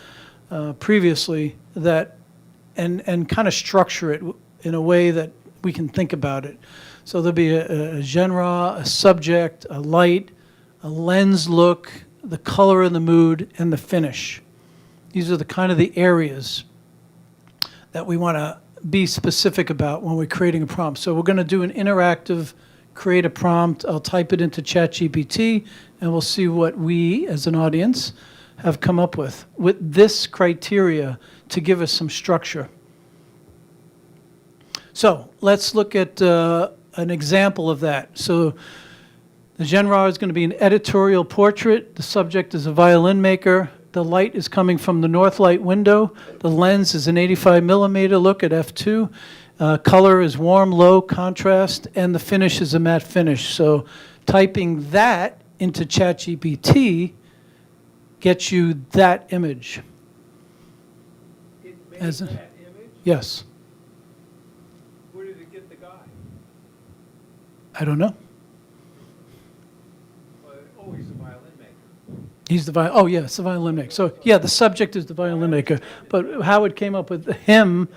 previously, and kind of structure it in a way that we can think about it. So there'll be a genre, a subject, a light, a lens look, the color and the mood, and the finish. These are the kind of the areas that we want to be specific about when we're creating a prompt. So we're going to do an interactive, create a prompt. I'll type it into ChatGPT, and we'll see what we, as an audience, have come up with this criteria to give us some structure. So let's look at an example of that. So the genre is going to be an editorial portrait. The subject is a violin maker. The light is coming from the north light window. The lens is an 85 millimeter look at f2. Color is warm, low, contrast, and the finish is a matte finish. So typing that into ChatGPT gets you that image. It made As that image? Yes. Where did it get the guy? I don't know. Oh, he's a violin maker. He's the violin. Oh, yeah, it's the violin maker. So, yeah, the subject is the violin maker. But how it came up with him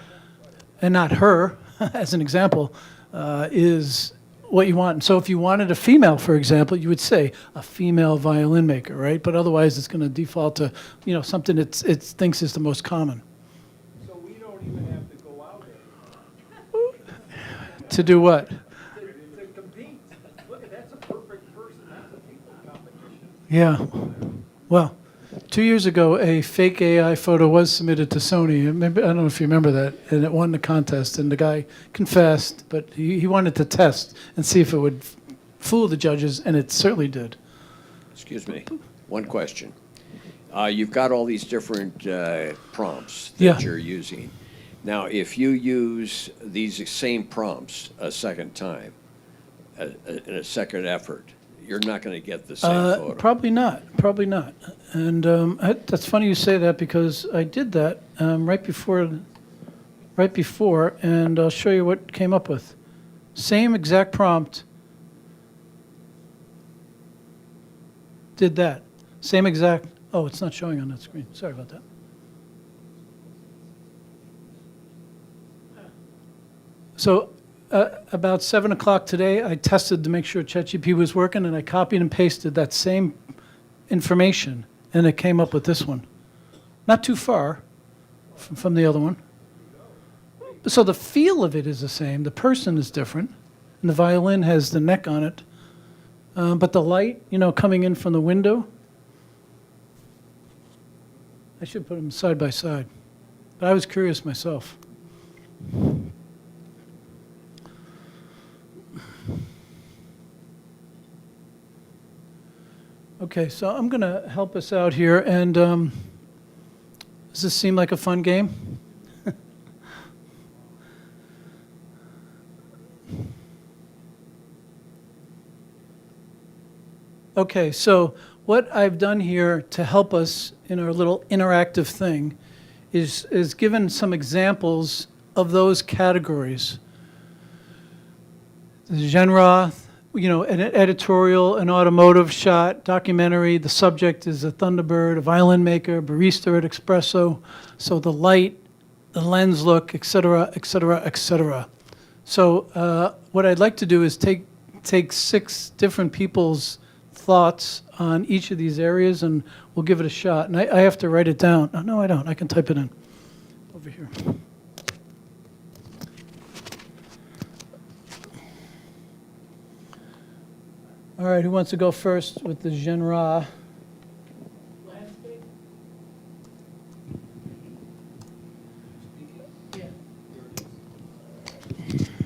and not her, as an example, is what you want. So if you wanted a female, for example, you would say a female violin maker, right? But otherwise, it's going to default to, something it thinks is the most common. So we don't even have to go out there To do what? to compete. Look, that's a perfect person. That's a people competition. Yeah. Well, 2 years ago, a fake AI photo was submitted to Sony. I don't know if you remember that, and it won the contest. And the guy confessed, but he wanted to test and see if it would fool the judges, and it certainly did. Excuse me, one question. You've got all these different prompts that Yeah. you're using. Now, if you use these same prompts a second time, in a second effort, you're not going to get the same photo. Probably not. And that's funny you say that, because I did that right before, and I'll show you what came up with. Same exact prompt. Did that. Same exact. Oh, it's not showing on that screen. Sorry about that. So about 7 o'clock today, I tested to make sure ChatGPT was working, and I copied and pasted that same information, and it came up with this one. Not too far from the other one. So the feel of it is the same. The person is different, and the violin has the neck on it. But the light, coming in from the window, I should put them side by side. But I was curious myself. Okay, so I'm going to help us out here, and does this seem like a fun game? Okay, so what I've done here to help us in our little interactive thing is given some examples of those categories. The genre, an editorial, an automotive shot, documentary. The subject is a Thunderbird, a violin maker, barista at espresso. So the light, the lens look, et cetera, et cetera, et cetera. So what I'd like to do is take 6 different people's thoughts on each of these areas, and we'll give it a shot. And I have to write it down. Oh, no, I don't. I can type it in over here. All right, who wants to go first with the genre? Landscape?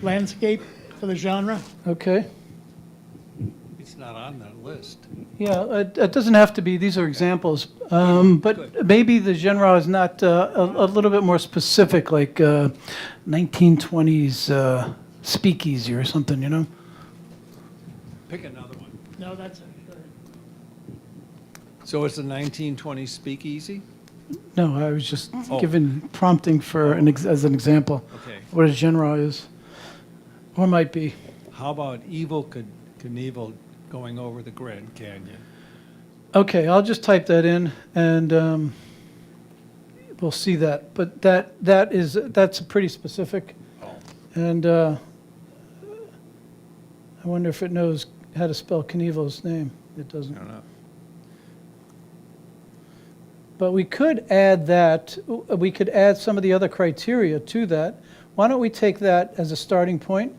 Landscape for the genre? Okay. It's not on that list. Yeah, it doesn't have to be. These are examples. But maybe the genre is not a little bit more specific, like 1920s speakeasy or something, Pick another one. No, that's it. Go ahead. So it's a 1920s speakeasy? No, I was just Oh. giving prompting for as an example. Okay. What a genre is, or might be. How about Evil Knievel going over the Grand Canyon? Okay, I'll just type that in, and we'll see that. But that's pretty specific, and I wonder if it knows how to spell Knievel's name. It doesn't. I don't know. But we could add that. We could add some of the other criteria to that. Why don't we take that as a starting point?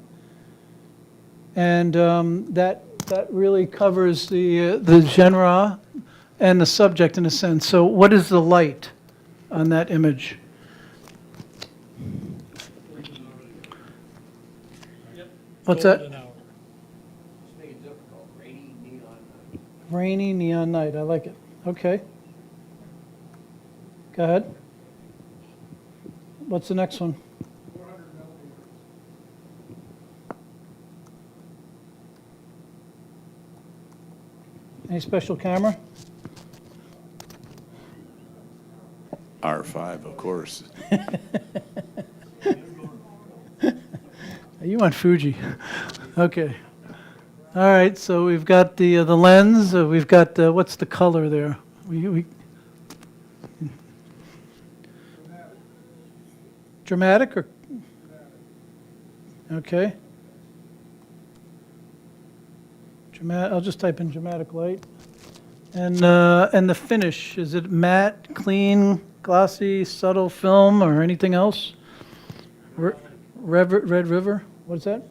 And that really covers the genre and the subject in a sense. So what is the light on that image? What's that? Make it difficult. Rainy neon night. Rainy neon night. I like it. Okay. Go ahead. What's the next one? 400 millimeters. Any special camera? R5, of course. You want Fuji. Okay. All right, so we've got the lens. We've got what's the color there? Dramatic or? Okay. I'll just type in dramatic light. And the finish, is it matte, clean, glossy, subtle film, or anything else? Red River? What's that?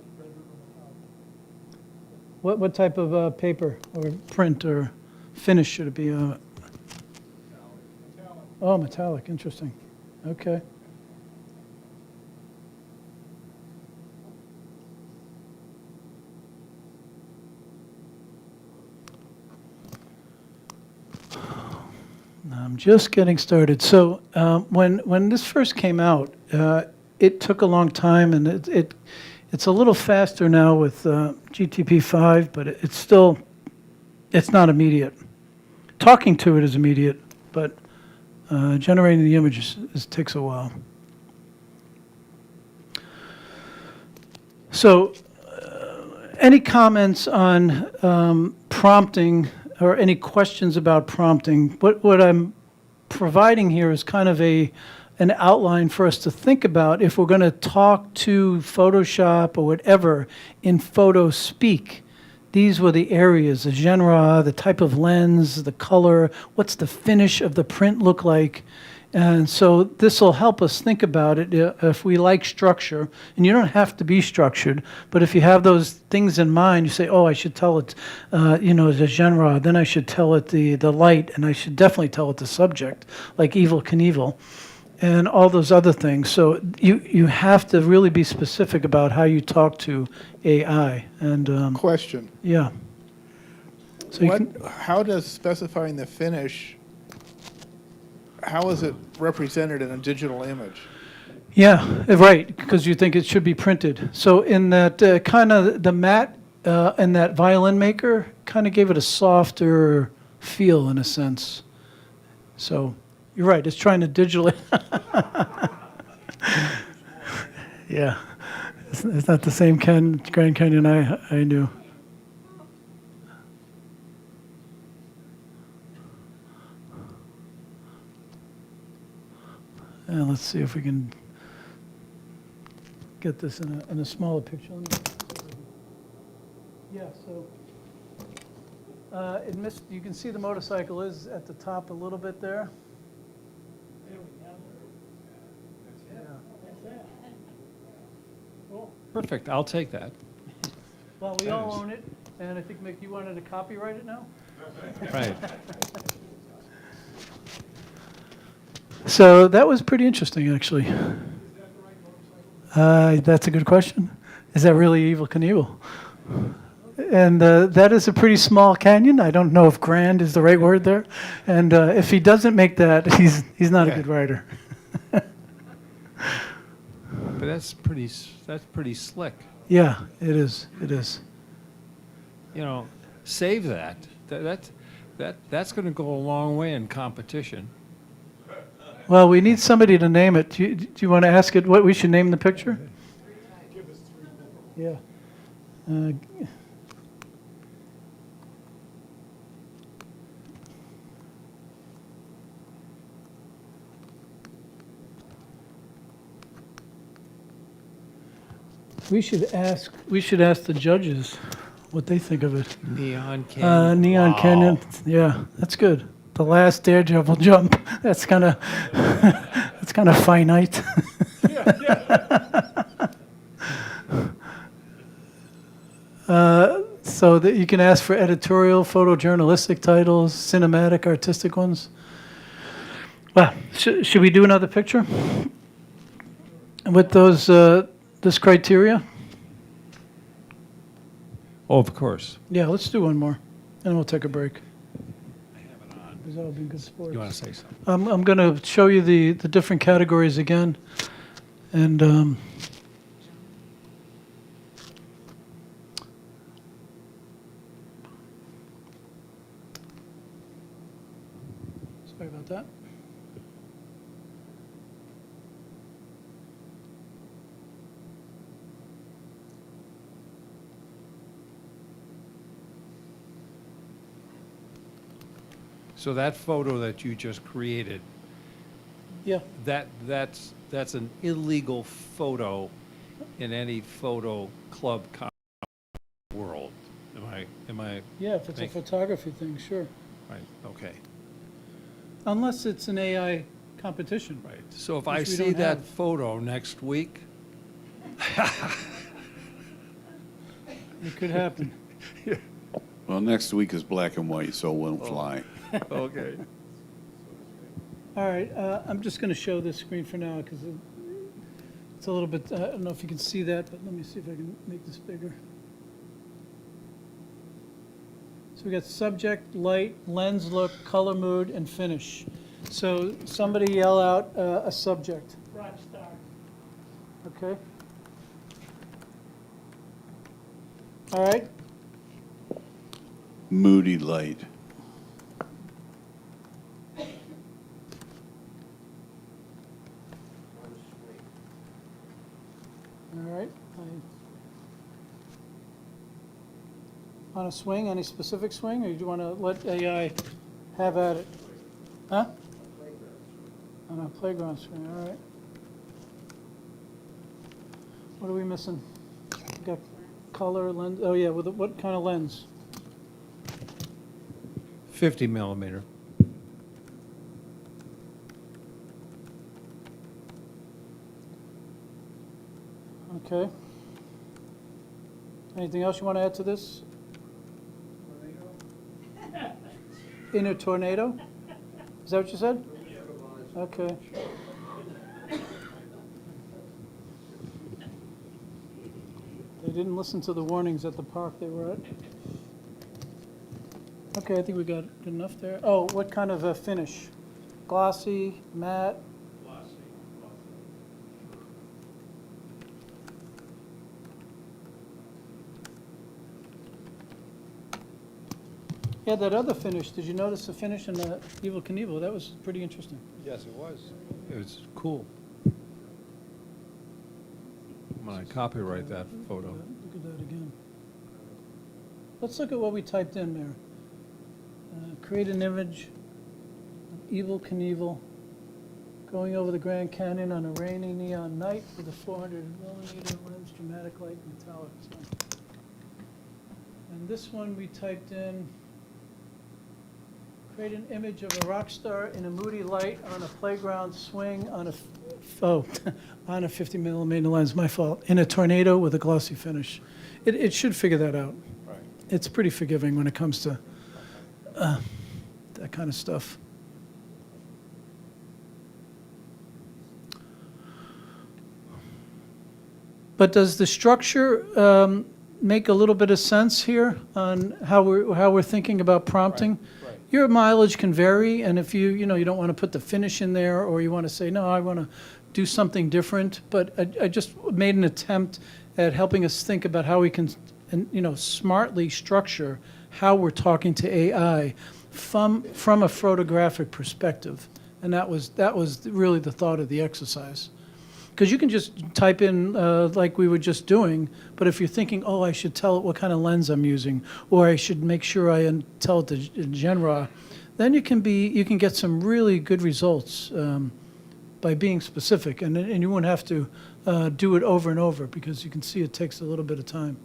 What type of paper or print or finish should it be? Oh, metallic. Interesting. Okay. I'm just getting started. So when this first came out, it took a long time, and it's a little faster now with GTP5, but it's not immediate. Talking to it is immediate, but generating the images takes a while. So any comments on prompting or any questions about prompting? What I'm providing here is kind of an outline for us to think about if we're going to talk to Photoshop or whatever in photo speak. These were the areas, the genre, the type of lens, the color, what's the finish of the print look like, And so this will help us think about it if we like structure. And you don't have to be structured, but if you have those things in mind, you say, oh, I should tell it, the genre, then I should tell it the light, and I should definitely tell it the subject, like Evel Knievel, and all those other things. So you have to really be specific about how you talk to AI. And Question. yeah. So you can, How does specifying the finish, how is it represented in a digital image? yeah, right, because you think it should be printed. So in that kind of the matte and that violin maker kind of gave it a softer feel in a sense. So you're right, it's trying to digitally. Yeah, it's not the same Grand Canyon I knew. And let's see if we can get this in a smaller picture. Yeah, so it missed. You can see the motorcycle is at the top a little bit there. Perfect, I'll take that. Well, we all own it, and I think, Mick, you wanted to copyright it now? Right. So that was pretty interesting, actually. That's a good question. Is that really Evel Knievel? And that is a pretty small canyon. I don't know if grand is the right word there. And if he doesn't make that, he's not a good writer. But that's pretty slick. Yeah, it is. It is. You know, save that. That's going to go a long way in competition. Well, we need somebody to name it. Do you want to ask it what we should name the picture? Yeah. We should ask the judges what they think of it. Neon Canyon. Neon Wow. Canyon. Yeah, that's good. The last daredevil jump. That's kind of finite. So that you can ask for editorial, photojournalistic titles, cinematic, artistic ones. Well, should we do another picture with those this criteria? Oh, of course. Yeah, let's do one more, and we'll take a break. These all been good sports. You want to say something? I'm going to show you the different categories again, and sorry about that. So that photo that you just created, Yeah. that's an illegal photo in any photo club world. Am I Yeah, if it's a Make- photography thing, sure. right? Okay. Unless it's an AI competition. Right. So if Which I we see don't that have. photo next week, It could happen. Well, next week is black and white, so it won't fly. okay. All right, I'm just going to show this screen for now because it's a little bit, I don't know if you can see that, but let me see if I can make this bigger. So we got subject, light, lens look, color mood, and finish. So somebody yell out a subject. Rock star. Okay. All right. Moody light. All right. On a swing, any specific swing, or do you want to let AI have at it? Huh? On a playground swing, all right. What are we missing? We got color, lens, oh yeah, with what kind of lens? 50 millimeter. Okay. Anything else you want to add to this? In a tornado? Is that what you said? Okay. They didn't listen to the warnings at the park they were at. Okay, I think we got good enough there. Oh, what kind of a finish? Glossy, matte? Yeah, that other finish, did you notice the finish in the Evel Knievel? That was pretty interesting. Yes, it was. It was cool. I'm gonna copyright that photo. Look at that again. Let's look at what we typed in there. Create an image of Evel Knievel going over the Grand Canyon on a rainy neon night with a 400 millimeter lens, dramatic light, metallic. And this one we typed in, create an image of a rock star in a moody light on a playground swing on on a 50 millimeter lens, my fault, in a tornado with a glossy finish. It should figure that out. Right. It's pretty forgiving when it comes to that kind of stuff. But does the structure make a little bit of sense here on how we're thinking about prompting? Right. Your mileage can vary, and if you don't want to put the finish in there, or you want to say, no, I want to do something different, but I just made an attempt at helping us think about how we can, smartly structure how we're talking to AI from a photographic perspective. And that was really the thought of the exercise. Because you can just type in like we were just doing, but if you're thinking, oh, I should tell it what kind of lens I'm using, or I should make sure I tell it the genre, then you can get some really good results by being specific, and you won't have to do it over and over, because you can see it takes a little bit of time.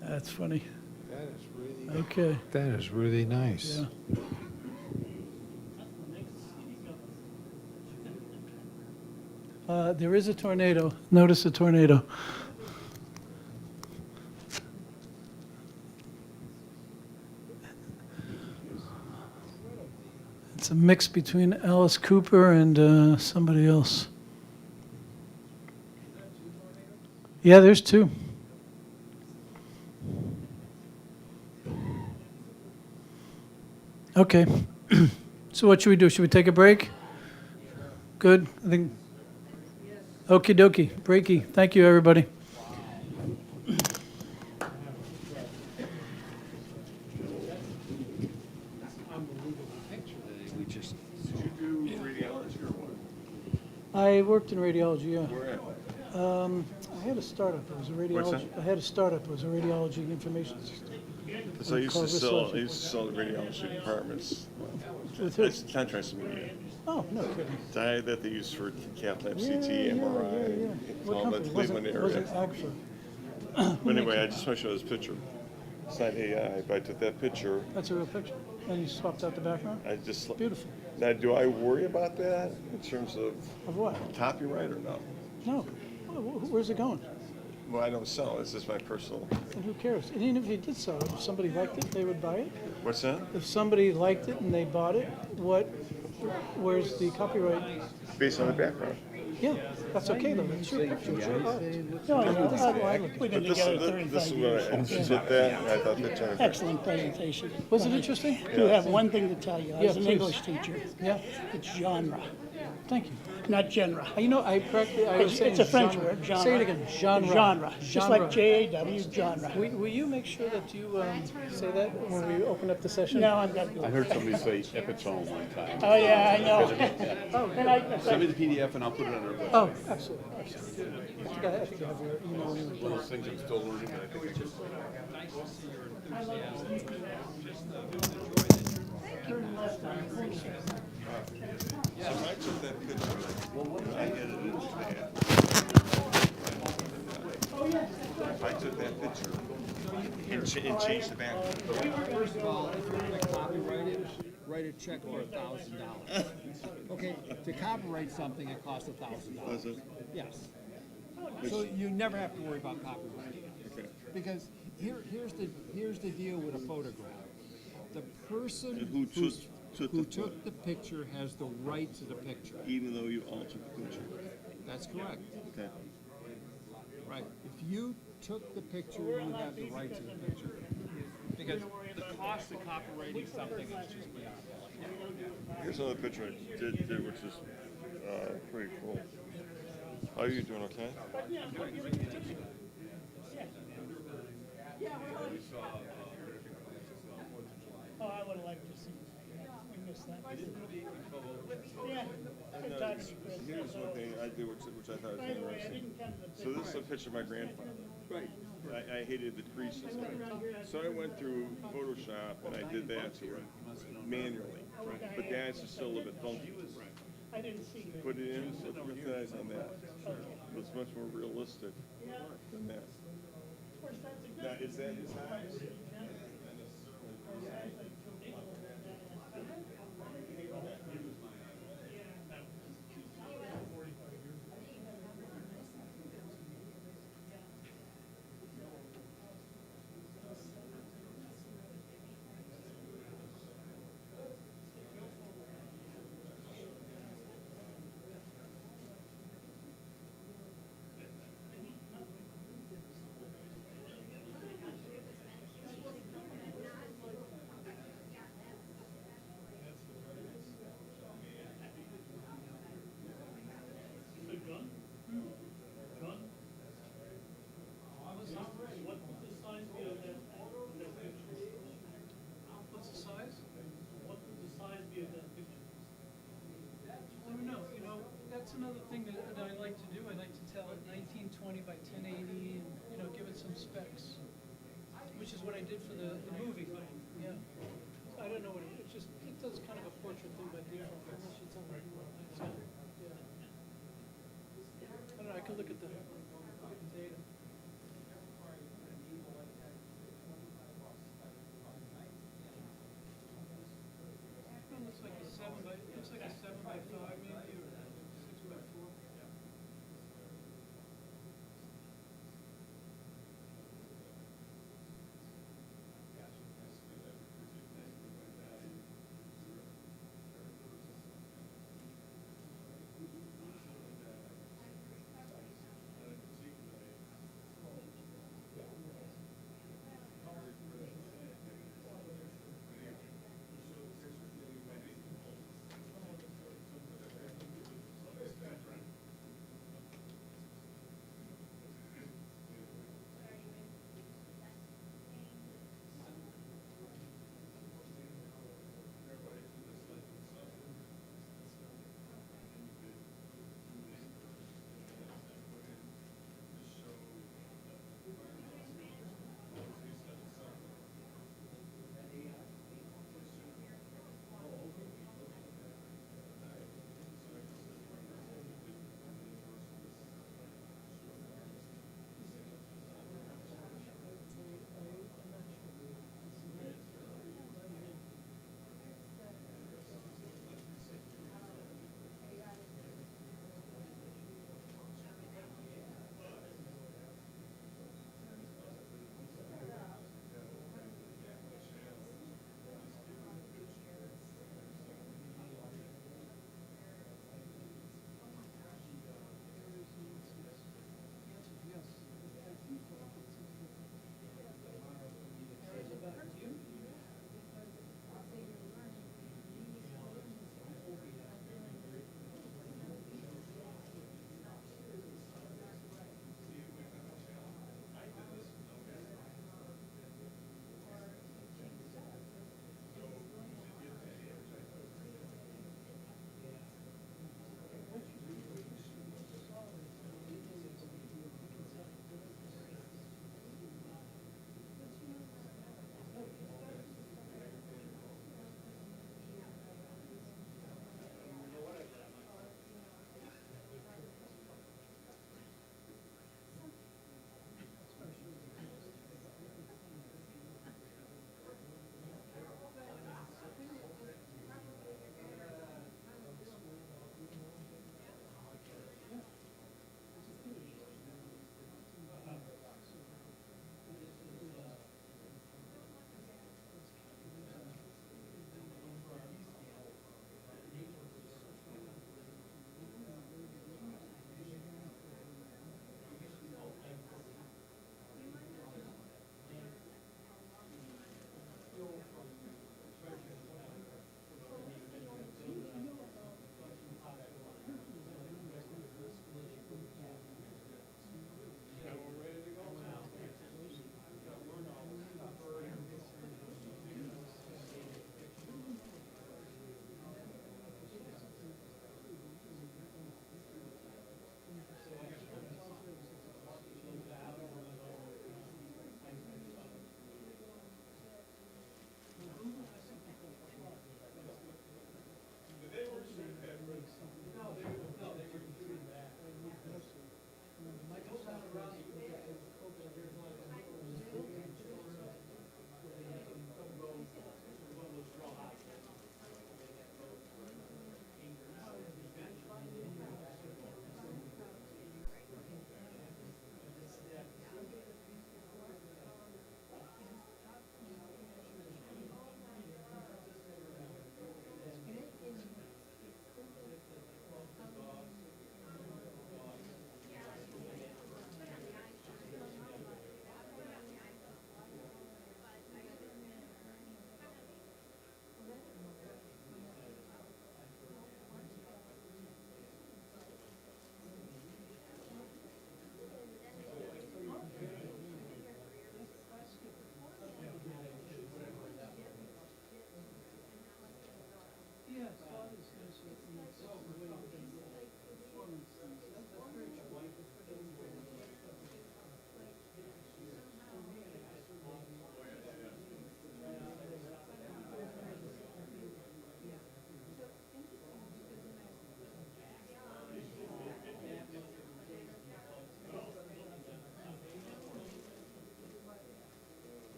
That's funny. That is really. Okay. That is really nice. Yeah. There is a tornado. Notice a tornado. It's a mix between Alice Cooper and somebody else. Yeah, there's two. Okay. So what should we do? Should we take a break? Good. I think. Okie dokie. Breaky. Thank you, everybody. I worked in radiology, yeah. Where at? I had a startup. It was a What's radiology. that? I had a startup. It was a radiology information system. So I used to Called sell, Research. the radiology departments. With who? It's contracts media. Oh, no kidding. Dye that they use for cath lab, Yeah, CT, yeah, MRI, yeah. What all that company? Cleveland area. Wasn't Agfa. But anyway, I just want to show this picture. It's not AI, but I took that picture. That's a real picture. And you swapped out the background? I just. Beautiful. Now, do I worry about that in terms of Of what? copyright or no? No. Where's it going? Well, I don't sell. It's just my personal. And who cares? And even if you did sell it, if somebody liked it, they would buy it. What's that? If somebody liked it and they bought it, where's the copyright? Based on the background. Yeah, that's okay though. It's your picture. It's your art. No, I know. We've been But this, together this is 35 what years. I did that, and I thought that turned out. Excellent presentation. Was it interesting? I do have one thing to tell you. Yeah, As an please. English teacher, Yeah. it's genre, Thank you. not genre. I was saying It's a French genre. word, genre. Say it again. Genre. Genre, just like JAW, genre. Will you make sure that you say that when we open up the session? No, I'm not I doing heard it. somebody say epitome one time. Oh, yeah, I know. And I, Send me the PDF and I'll put it on our website. Oh, absolutely. I think I have your email. anyway. One of those things I'm still learning, but I think I can. So if I took that picture, I edited it bad. If I took that picture and changed the background. First of all, if you're going to copyright it, write a check for $1,000. Okay, to copyright something, it costs $1,000. Yes. So you never have to worry about copyright. Okay. Because here's the deal with a photograph. The person Who who took took the picture has the right to the picture. Even though you altered the picture. That's correct. Okay. Right. If you took the picture, you have the right to the picture. Because the cost of copyrighting something is just beyond that. Here's another picture I did which is pretty cool. How are you doing? Okay. Oh, I would have liked to see that. We missed that. Yeah. Good talking to you, Chris. Here's one thing I did which I thought was By the way, I interesting. didn't come to the. So this is a picture of my grandfather. Right. I hated the creases. So I went through Photoshop and I did that to it manually. But that's just still a little bit funky. I didn't see that. Put it in, look your thighs on that. It's much more realistic than that. Of course, that's a good. Now, is that his eyes? What's the size? What would the size be of that picture? I don't know, that's another thing that I like to do. I like to tell it 1920 by 1080 and, give it some specs, which is what I did for the movie thing, yeah. I don't know what it just, it does kind of a portrait thing by default, unless you tell me. So, yeah. I don't know, I could look at the data. It looks like a 7 by 5 maybe, or 6 by 4.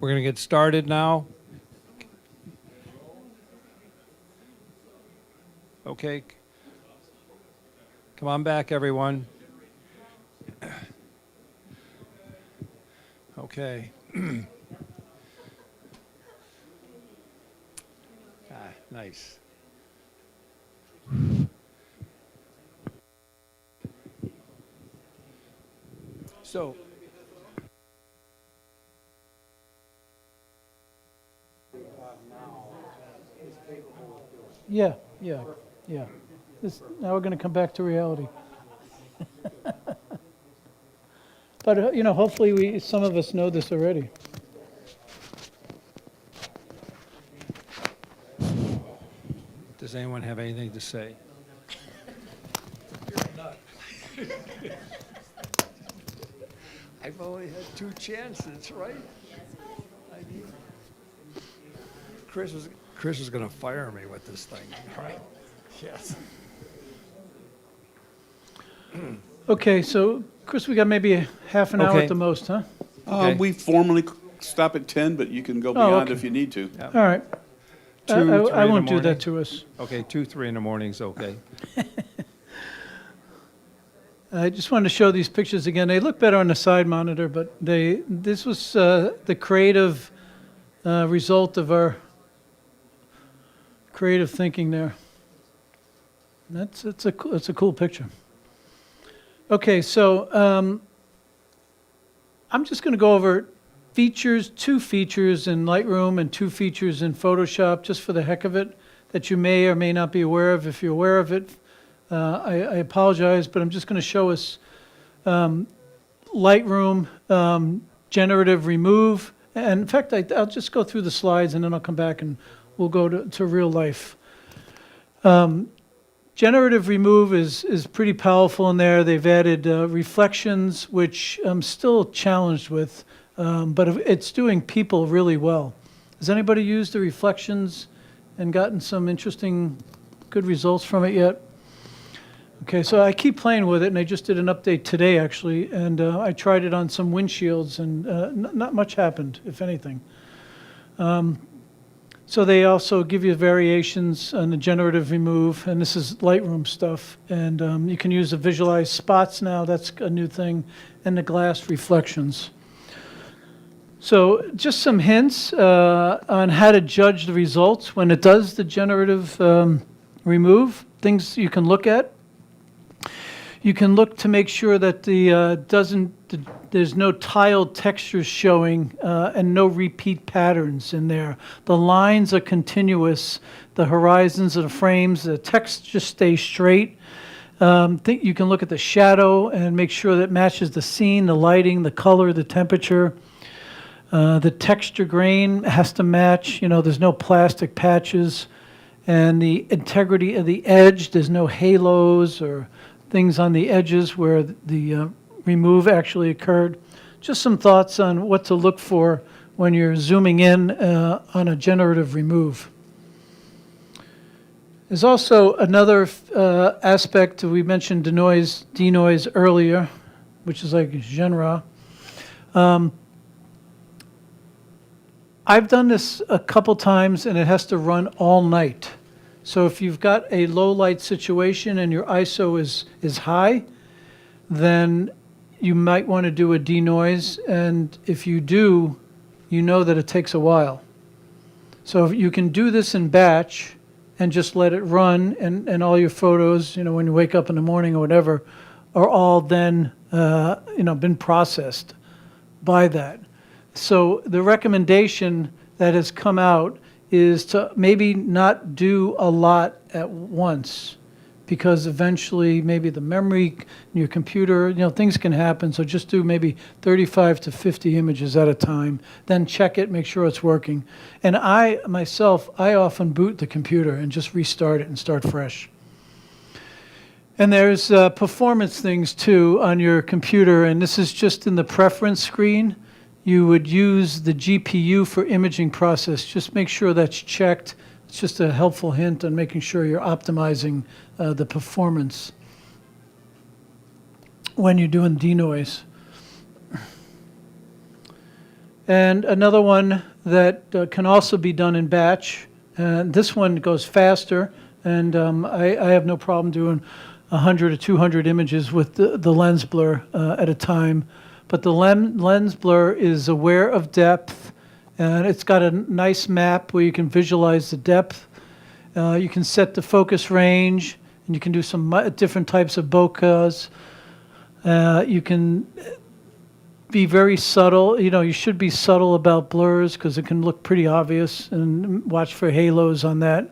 We're going to get started now. Okay. Come on back, everyone. Okay. Nice. So, Yeah, yeah, yeah. Now we're going to come back to reality. But, hopefully some of us know this already. does anyone have anything to say? I've only had 2 chances, right? Chris is going to fire me with this thing, right? Yes. Okay, so, Chris, we got maybe a half an hour Okay. at the most, huh? Okay. We formally stop at 10, but you can go Oh, beyond okay. if you need to. All right. 2, 3 I in the won't do morning? that to us. Okay, 2, 3 in the morning's okay. I just wanted to show these pictures again. They look better on the side monitor, but this was the creative result of our creative thinking there. It's a cool picture. Okay, so I'm just going to go over features, 2 features in Lightroom and 2 features in Photoshop, just for the heck of it, that you may or may not be aware of. If you're aware of it, I apologize, but I'm just going to show us Lightroom, generative remove. And in fact, I'll just go through the slides and then I'll come back and we'll go to real life. Generative remove is pretty powerful in there. They've added reflections, which I'm still challenged with, but it's doing people really well. Has anybody used the reflections and gotten some interesting, good results from it yet? Okay, so I keep playing with it, and I just did an update today, actually, and I tried it on some windshields, and not much happened, if anything. So they also give you variations on the generative remove, and this is Lightroom stuff, and you can use the visualized spots now, that's a new thing, and the glass reflections. So just some hints on how to judge the results when it does the generative remove, things you can look at. You can look to make sure that there's no tiled textures showing and no repeat patterns in there. The lines are continuous, the horizons of the frames, the text just stays straight. You can look at the shadow and make sure that matches the scene, the lighting, the color, the temperature. The texture grain has to match, there's no plastic patches. And the integrity of the edge, there's no halos or things on the edges where the remove actually occurred. Just some thoughts on what to look for when you're zooming in on a generative remove. There's also another aspect, we mentioned denoise earlier, which is like genre. I've done this a couple times and it has to run all night. So if you've got a low light situation and your ISO is high, then you might want to do a denoise, and if you do, you know that it takes a while. So if you can do this in batch and just let it run, and all your photos, when you wake up in the morning or whatever, are all then been processed by that. So the recommendation that has come out is to maybe not do a lot at once, because eventually maybe the memory in your computer, things can happen. So just do maybe 35 to 50 images at a time, then check it, make sure it's working. And I often boot the computer and just restart it and start fresh. And there's performance things too on your computer, and this is just in the preference screen. You would use the GPU for imaging process. Just make sure that's checked. It's just a helpful hint on making sure you're optimizing the performance when you're doing denoise. And another one that can also be done in batch. And this one goes faster, and I have no problem doing 100 or 200 images with the lens blur at a time. But the lens blur is aware of depth, and it's got a nice map where you can visualize the depth. You can set the focus range, and you can do some different types of bokehs. You can be very subtle. You know, you should be subtle about blurs because it can look pretty obvious, and watch for halos on that.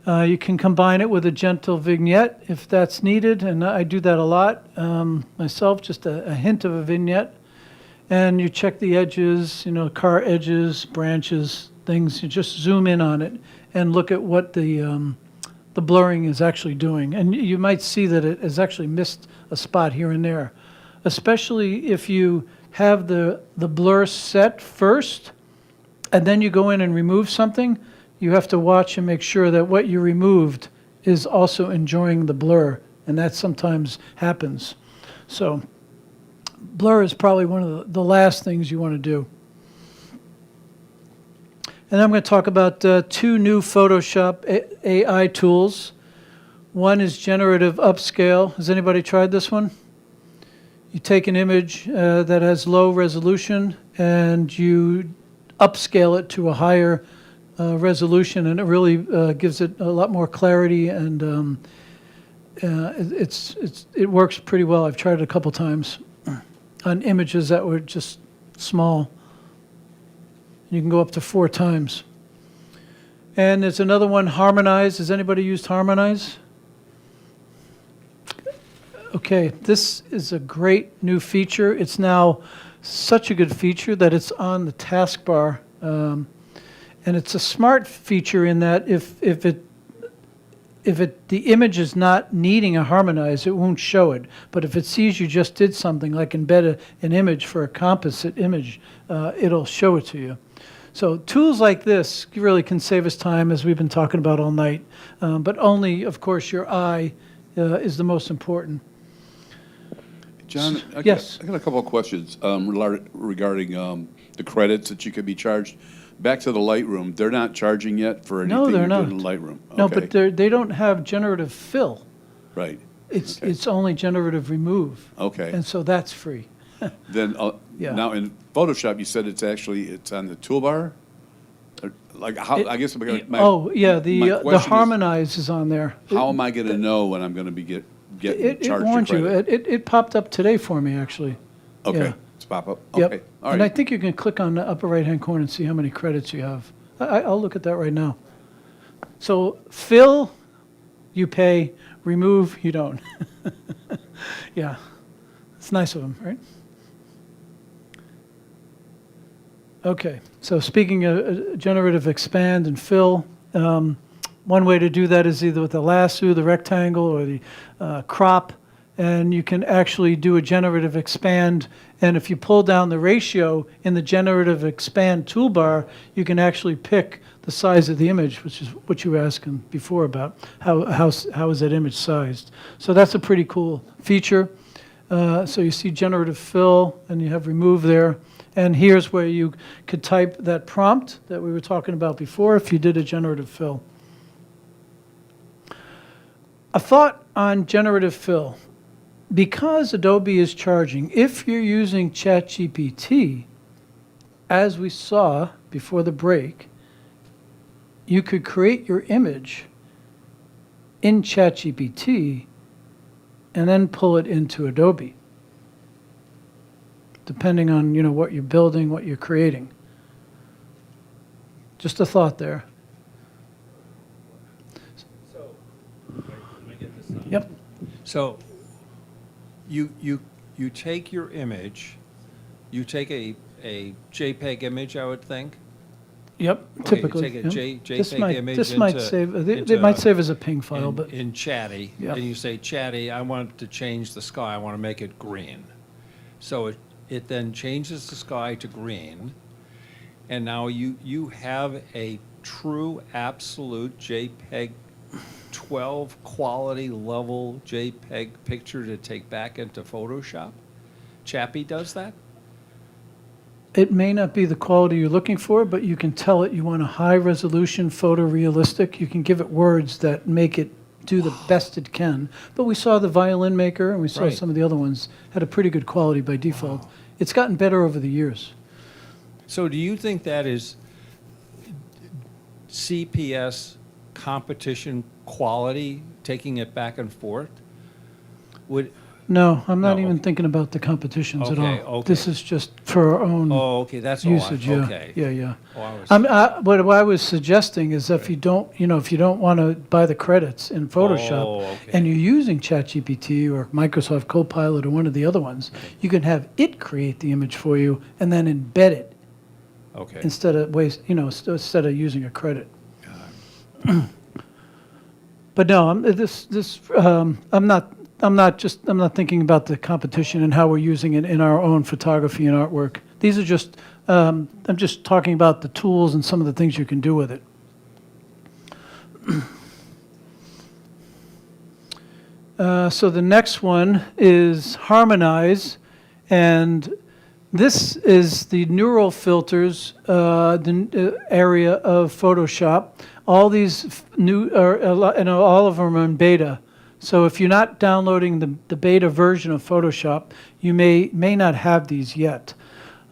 You can combine it with a gentle vignette if that's needed, and I do that a lot myself, just a hint of a vignette. And you check the edges, you know, car edges, branches, things. You just zoom in on it and look at what the blurring is actually doing. And you might see that it has actually missed a spot here and there, especially if you have the blur set first and then you go in and remove something. You have to watch and make sure that what you removed is also enjoying the blur, and that sometimes happens. So blur is probably one of the last things you want to do. And I'm going to talk about two new Photoshop AI tools. One is generative upscale. Has anybody tried this one? You take an image that has low resolution and you upscale it to a higher resolution, and it really gives it a lot more clarity, and it works pretty well. I've tried it a couple times on images that were just small. You can go up to 4 times. And there's another one, Harmonize. Has anybody used Harmonize? Okay, this is a great new feature. It's now such a good feature that it's on the taskbar. And it's a smart feature in that if the image is not needing a harmonize, it won't show it. But if it sees you just did something like embed an image for a composite image, it'll show it to you. So tools like this really can save us time, as we've been talking about all night. But only, of course, your eye is the most important. John, Yes. I got a couple of questions regarding the credits that you could be charged. Back to the Lightroom, they're not charging yet for anything No, they're you're not. doing in Lightroom? No, Okay. but they don't have generative fill. Right, It's only generative remove. okay. And so that's free. Then, Yeah. now in Photoshop, you said it's on the toolbar? Or, like, how, I guess, my Oh, yeah, my the question is, harmonize is on there. how am I gonna know when I'm gonna be getting It charged warns a you. credit? It popped up today for me, actually. Okay, yeah. it's pop up, Yep. okay, all And I right. think you can click on the upper right-hand corner and see how many credits you have. I'll look at that right now. So fill, you pay. Remove, you don't. Yeah, it's nice of them, right? Okay, so speaking of generative expand and fill, one way to do that is either with the lasso, the rectangle, or the crop, and you can actually do a generative expand. And if you pull down the ratio in the generative expand toolbar, you can actually pick the size of the image, which is what you were asking before about how is that image sized. So that's a pretty cool feature. So you see generative fill, and you have remove there. And here's where you could type that prompt that we were talking about before if you did a generative fill. A thought on generative fill. Because Adobe is charging, if you're using ChatGPT, as we saw before the break, you could create your image in ChatGPT and then pull it into Adobe, depending on what you're building, what you're creating. Just a thought there. Yep. So you take your image, you take a JPEG image, I would think. Yep, Okay, typically. you take a yep. JPEG image This might into- save. It into- might save as a PNG file, in, but in Chatty, Yeah. and you say, Chatty, I want to change the sky, I want to make it green. So it then changes the sky to green, and now you have a true absolute JPEG 12 quality level JPEG picture to take back into Photoshop. Chappie does that? it may not be the quality you're looking for, but you can tell it you want a high-resolution, photorealistic. You can give it words that make it do the best it can. But we saw the Violin Maker, and we saw Right. some of the other ones, had a pretty good quality by default. It's gotten better over the years. So do you think that is CPS competition quality, taking it back and forth? Would, No, I'm not No, even okay. thinking about the competitions at Okay, all. okay. This is just for our own oh, okay, that's all I, usage, yeah. okay. Yeah, yeah. Oh, I was- What I was suggesting is if you don't, if you don't want to buy the credits in Photoshop Oh, okay. and you're using ChatGPT or Microsoft Copilot or one of the other ones, you can have it create the image for you and then embed it Okay. instead of instead of using a credit. But no, I'm not thinking about the competition and how we're using it in our own photography and artwork. These are just, I'm just talking about the tools and some of the things you can do with it. So the next one is harmonize, and this is the neural filters area of Photoshop. All these and all of them are in beta. So if you're not downloading the beta version of Photoshop, you may not have these yet.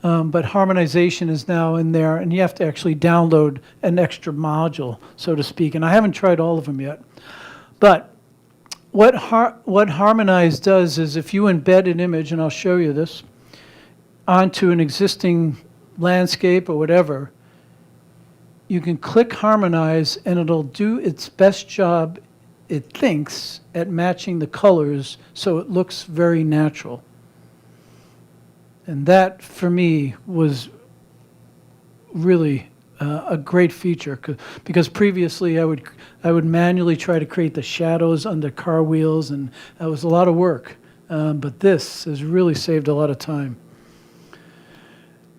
But harmonization is now in there, and you have to actually download an extra module, so to speak. And I haven't tried all of them yet. But what Harmonize does is if you embed an image, and I'll show you this, onto an existing landscape or whatever, you can click Harmonize, and it'll do its best job, it thinks, at matching the colors so it looks very natural. And that, for me, was really a great feature, because previously I would manually try to create the shadows under car wheels, and that was a lot of work. But this has really saved a lot of time.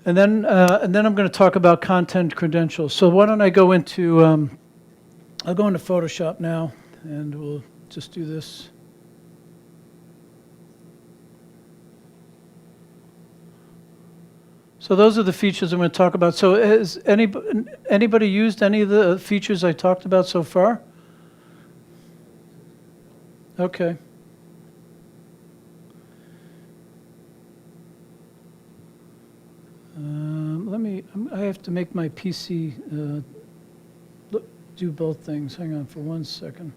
And then I'm going to talk about content credentials. So why don't I go into I'll go into Photoshop now, and we'll just do this. So those are the features I'm going to talk about. So has anybody used any of the features I talked about so far? Okay. I have to make my PC do both things. Hang on for 1 second.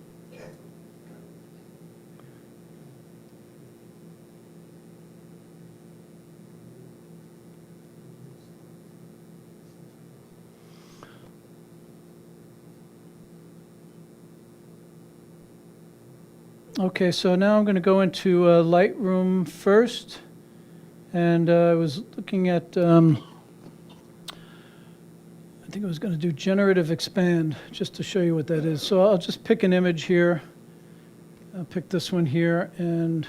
Okay, so now I'm going to go into Lightroom first, and I was looking at, I think I was going to do generative expand, just to show you what that is. So I'll just pick an image here. I'll pick this one here, and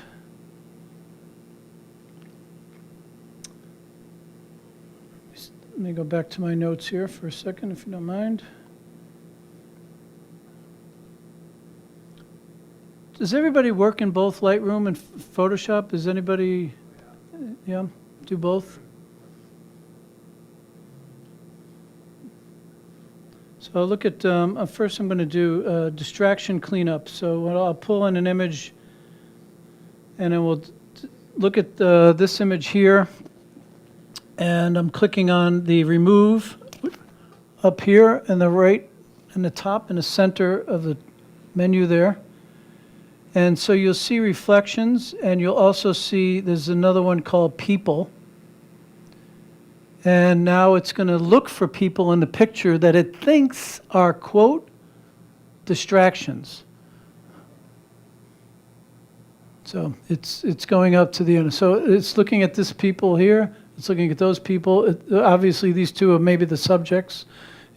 let me go back to my notes here for a second, if you don't mind. Does everybody work in both Lightroom and Photoshop? Does anybody, yeah, do both? So I'll look at, first I'm going to do distraction cleanup. So I'll pull in an image, and then we'll look at this image here, and I'm clicking on the remove up here in the right, in the top, in the center of the menu there. And so you'll see reflections, and you'll also see there's another one called people. And now it's going to look for people in the picture that it thinks are, quote, distractions. So it's going up to the end. So it's looking at this people here. It's looking at those people. Obviously, these two are maybe the subjects.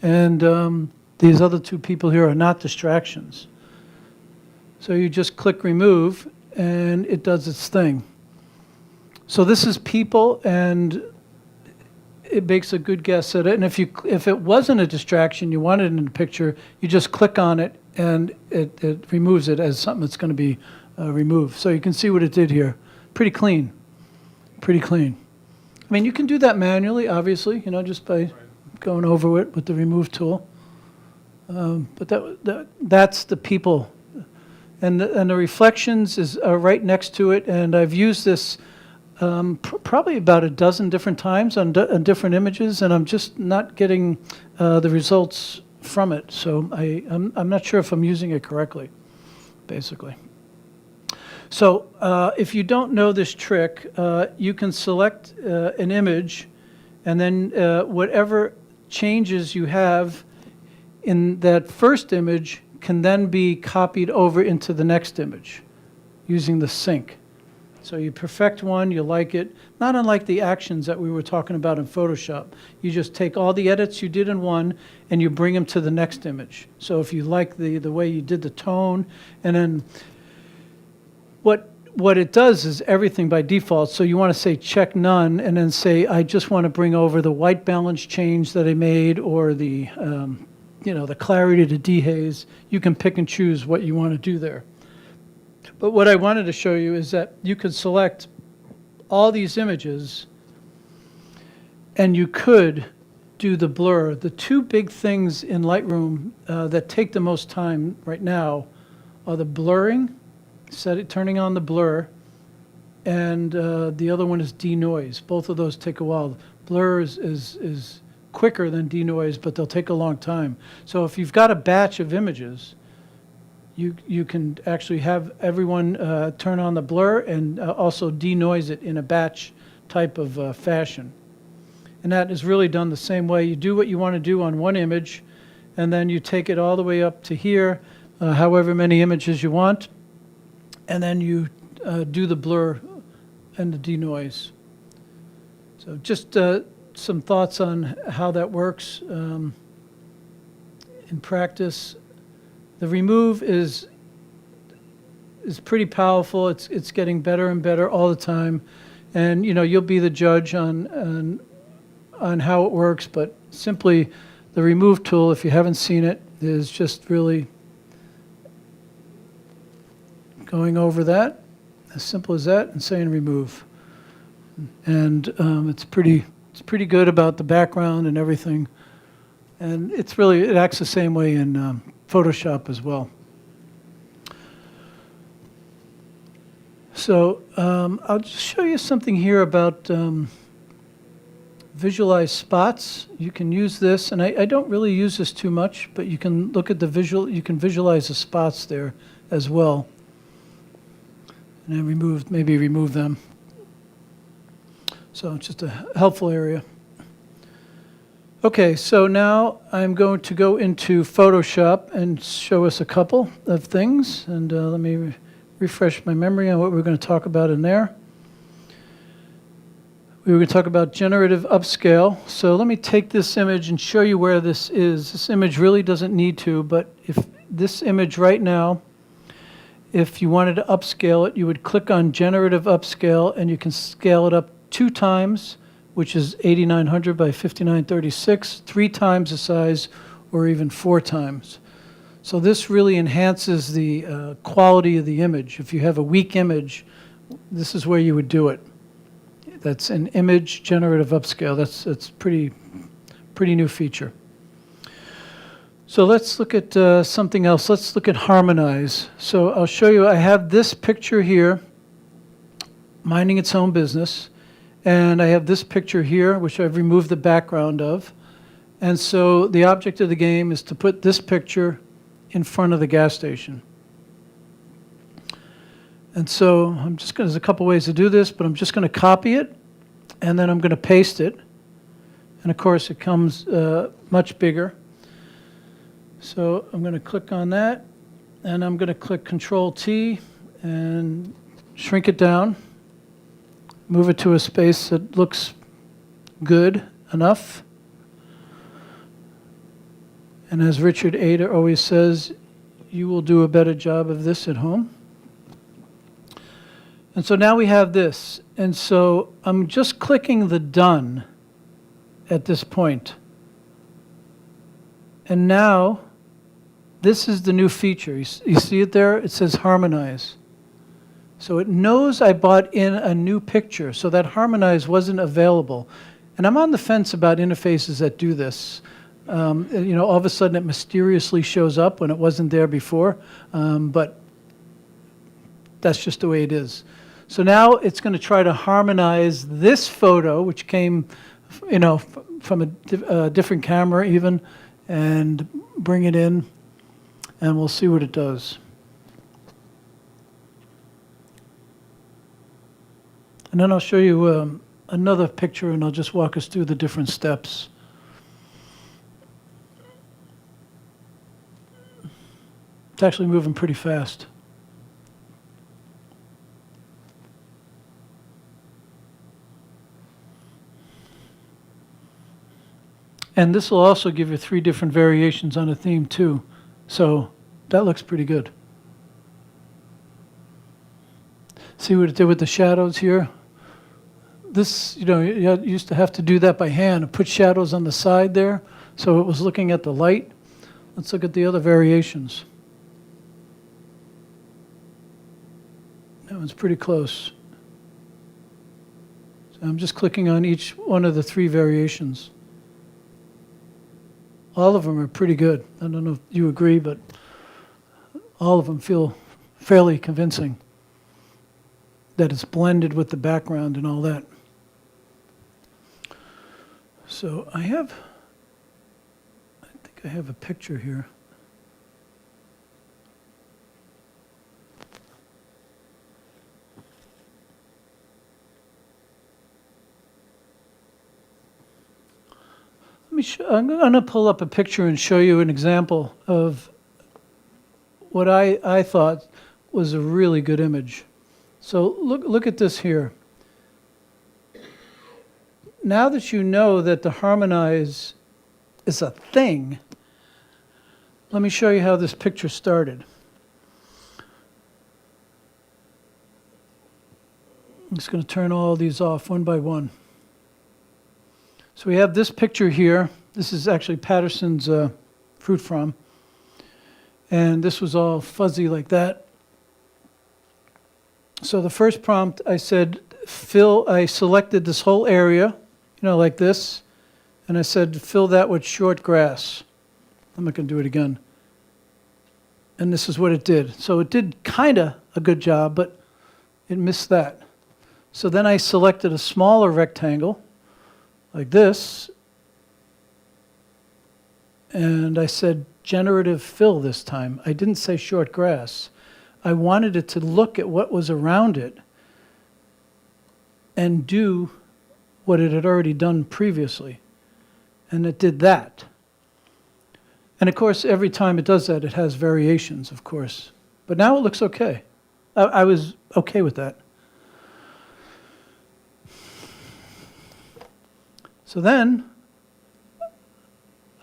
And these other two people here are not distractions. So you just click remove, and it does its thing. So this is people, and it makes a good guess at it. And if it wasn't a distraction, you wanted it in the picture, you just click on it, and it removes it as something that's going to be removed. So you can see what it did here. Pretty clean. Pretty clean. I mean, you can do that manually, obviously, just by going over it with the remove tool. But that's the people. And the reflections are right next to it, and I've used this probably about a dozen different times on different images, and I'm just not getting the results from it. So I'm not sure if I'm using it correctly, basically. So if you don't know this trick, you can select an image, and then whatever changes you have in that first image can then be copied over into the next image using the sync. So you perfect one, you like it, not unlike the actions that we were talking about in Photoshop. You just take all the edits you did in one and you bring them to the next image. So if you like the way you did the tone, and then what it does is everything by default. So you want to say check none and then say, I just want to bring over the white balance change that I made, or the the clarity to dehaze. You can pick and choose what you want to do there. But what I wanted to show you is that you could select all these images and you could do the blur. The two big things in Lightroom that take the most time right now are the blurring, turning on the blur, and the other one is denoise. Both of those take a while. Blur is quicker than denoise, but they'll take a long time. So if you've got a batch of images, you can actually have everyone turn on the blur and also denoise it in a batch type of fashion. And that is really done the same way. You do what you want to do on one image, and then you take it all the way up to here, however many images you want, and then you do the blur and the denoise. So just some thoughts on how that works in practice. The remove is pretty powerful. It's getting better and better all the time, and you'll be the judge on how it works. But simply, the remove tool, if you haven't seen it, is just really going over that, as simple as that, and saying remove. And it's pretty good about the background and everything. And it acts the same way in Photoshop as well. So I'll just show you something here about visualize spots. You can use this, and I don't really use this too much, but you can look at you can visualize the spots there as well. And then maybe remove them. So it's just a helpful area. Okay, so now I'm going to go into Photoshop and show us a couple of things. And let me refresh my memory on what we're going to talk about in there. We were going to talk about generative upscale. So let me take this image and show you where this is. This image really doesn't need to, but if this image right now, if you wanted to upscale it, you would click on generative upscale and you can scale it up 2 times, which is 8900 by 5936, 3 times the size, or even 4 times. So this really enhances the quality of the image. If you have a weak image, this is where you would do it. That's an image generative upscale. That's pretty new feature. So let's look at something else. Let's look at harmonize. So I'll show you, I have this picture here, minding its own business. And I have this picture here, which I've removed the background of. And so the object of the game is to put this picture in front of the gas station. And so there's a couple ways to do this, but I'm just going to copy it, and then I'm going to paste it. And of course, it comes much bigger. So I'm going to click on that, and I'm going to click Control-T and shrink it down. Move it to a space that looks good enough. And as Richard Ader always says, you will do a better job of this at home. And so now we have this. And so I'm just clicking the done at this point. And now this is the new feature. You see it there? It says harmonize. So it knows I bought in a new picture, so that harmonize wasn't available. And I'm on the fence about interfaces that do this. All of a sudden it mysteriously shows up when it wasn't there before, but that's just the way it is. So now it's going to try to harmonize this photo, which came, from a different camera even, and bring it in, and we'll see what it does. And then I'll show you another picture, and I'll just walk us through the different steps. It's actually moving pretty fast. And this will also give you 3 different variations on a theme too. So that looks pretty good. See what it did with the shadows here? This, you used to have to do that by hand and put shadows on the side there. So it was looking at the light. Let's look at the other variations. That one's pretty close. So I'm just clicking on each one of the 3 variations. All of them are pretty good. I don't know if you agree, but all of them feel fairly convincing that it's blended with the background and all that. So I think I have a picture here. I'm going to pull up a picture and show you an example of what I thought was a really good image. So look at this here. Now that you know that the harmonize is a thing, let me show you how this picture started. I'm just going to turn all these off one by one. So we have this picture here. This is actually Patterson's fruit farm. And this was all fuzzy like that. So the first prompt, I said, I selected this whole area, like this. And I said, fill that with short grass. I'm not going to do it again. And this is what it did. So it did kind of a good job, but it missed that. So then I selected a smaller rectangle, like this, and I said generative fill this time. I didn't say short grass. I wanted it to look at what was around it and do what it had already done previously. And it did that. And of course, every time it does that, it has variations, of course. But now it looks okay. I was okay with that. So then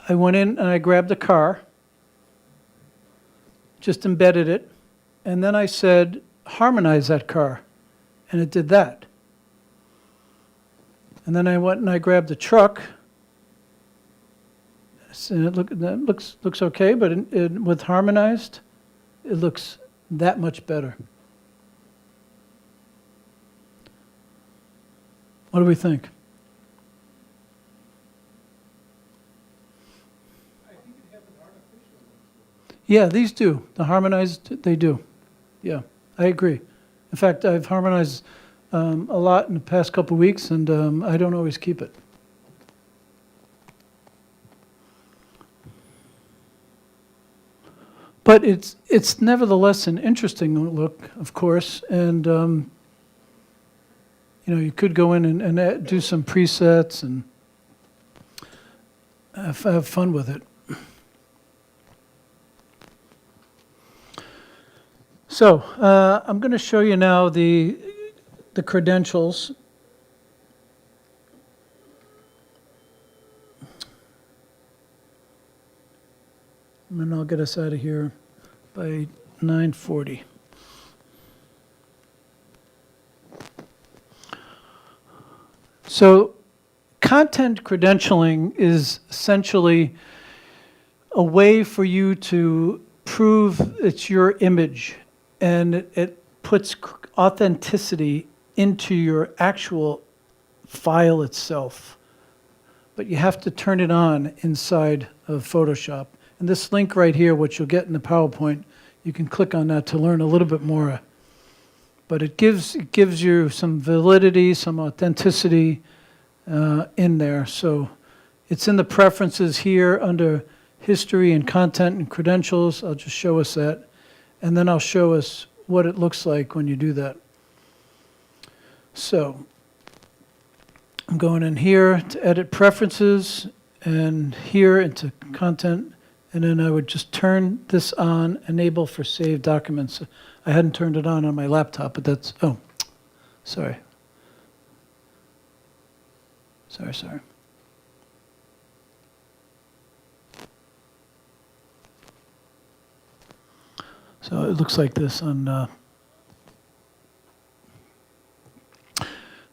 I went in and I grabbed a car, just embedded it, and then I said, harmonize that car. And it did that. And then I went and I grabbed a truck. And it looks okay, but with harmonized, it looks that much better. What do we think? Yeah, these do. The harmonized, they do. Yeah, I agree. In fact, I've harmonized a lot in the past couple of weeks, and I don't always keep it. But it's nevertheless an interesting look, of course, and you could go in and do some presets and have fun with it. So I'm going to show you now the credentials. And then I'll get us out of here by 9:40. So content credentialing is essentially a way for you to prove it's your image. And it puts authenticity into your actual file itself. But you have to turn it on inside of Photoshop. And this link right here, which you'll get in the PowerPoint, you can click on that to learn a little bit more. But it gives you some validity, some authenticity in there. So it's in the preferences here under history and content and credentials. I'll just show us that. And then I'll show us what it looks like when you do that. So I'm going in here to edit preferences and here into content. And then I would just turn this on, enable for saved documents. I hadn't turned it on my laptop, but that's, oh, sorry. Sorry. So it looks like this on,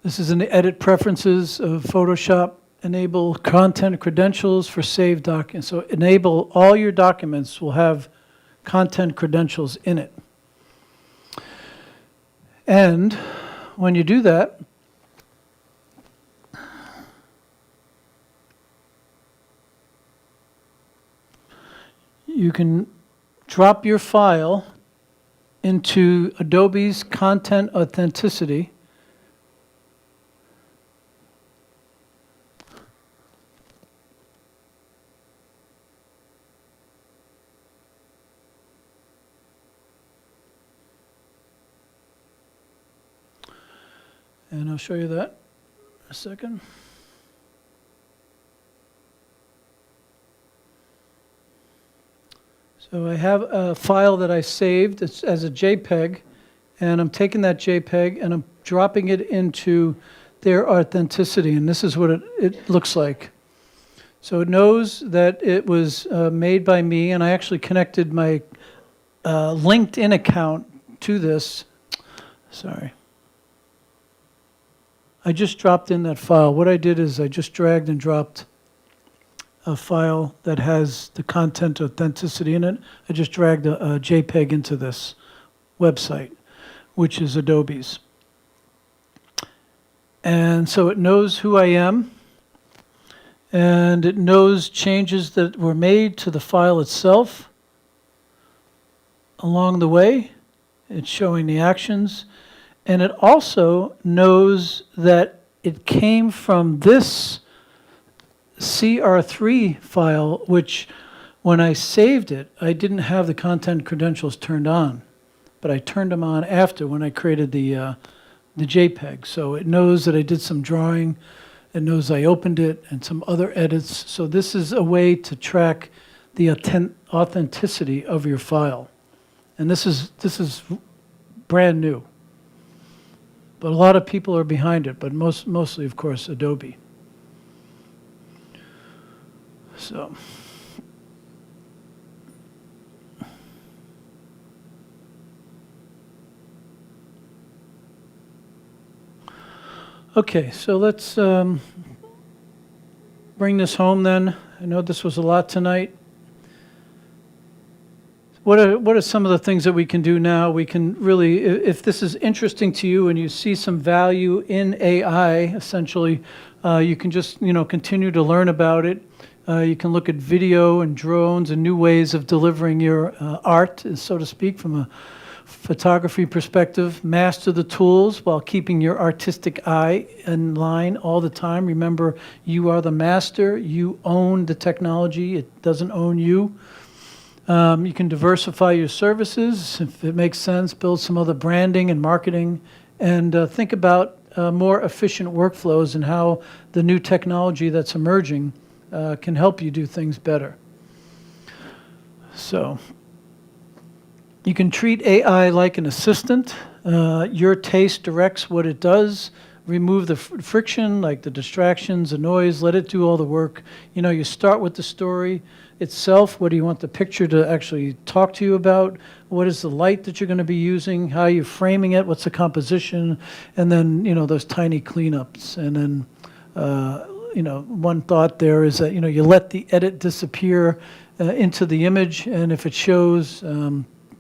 this is in the edit preferences of Photoshop. Enable content credentials for saved documents. So enable all your documents will have content credentials in it. And when you do that, you can drop your file into Adobe's Content Authenticity. And I'll show you that in a second. So I have a file that I saved as a JPEG, and I'm taking that JPEG and I'm dropping it into their authenticity, and this is what it looks like. So it knows that it was made by me, and I actually connected my LinkedIn account to this. Sorry. I just dropped in that file. What I did is I just dragged and dropped a file that has the content authenticity in it. I just dragged a JPEG into this website, which is Adobe's. And so it knows who I am, and it knows changes that were made to the file itself along the way. It's showing the actions. And it also knows that it came from this CR3 file, which when I saved it, I didn't have the content credentials turned on, but I turned them on after when I created the JPEG. So it knows that I did some drawing, it knows I opened it, and some other edits. So this is a way to track the authenticity of your file. And this is brand new. But a lot of people are behind it, but mostly, of course, Adobe. So, okay, so let's bring this home then. I know this was a lot tonight. What are some of the things that we can do now? We can really, if this is interesting to you and you see some value in AI, essentially, you can just continue to learn about it. You can look at video and drones and new ways of delivering your art, so to speak, from a photography perspective. Master the tools while keeping your artistic eye in line all the time. Remember, you are the master. You own the technology. It doesn't own you. You can diversify your services if it makes sense, build some other branding and marketing, and think about more efficient workflows and how the new technology that's emerging can help you do things better. So you can treat AI like an assistant. Your taste directs what it does. Remove the friction, like the distractions, the noise, let it do all the work. You start with the story itself. What do you want the picture to actually talk to you about? What is the light that you're going to be using? How are you framing it? What's the composition? And then, those tiny cleanups. And then, one thought there is that, you let the edit disappear into the image, and if it shows,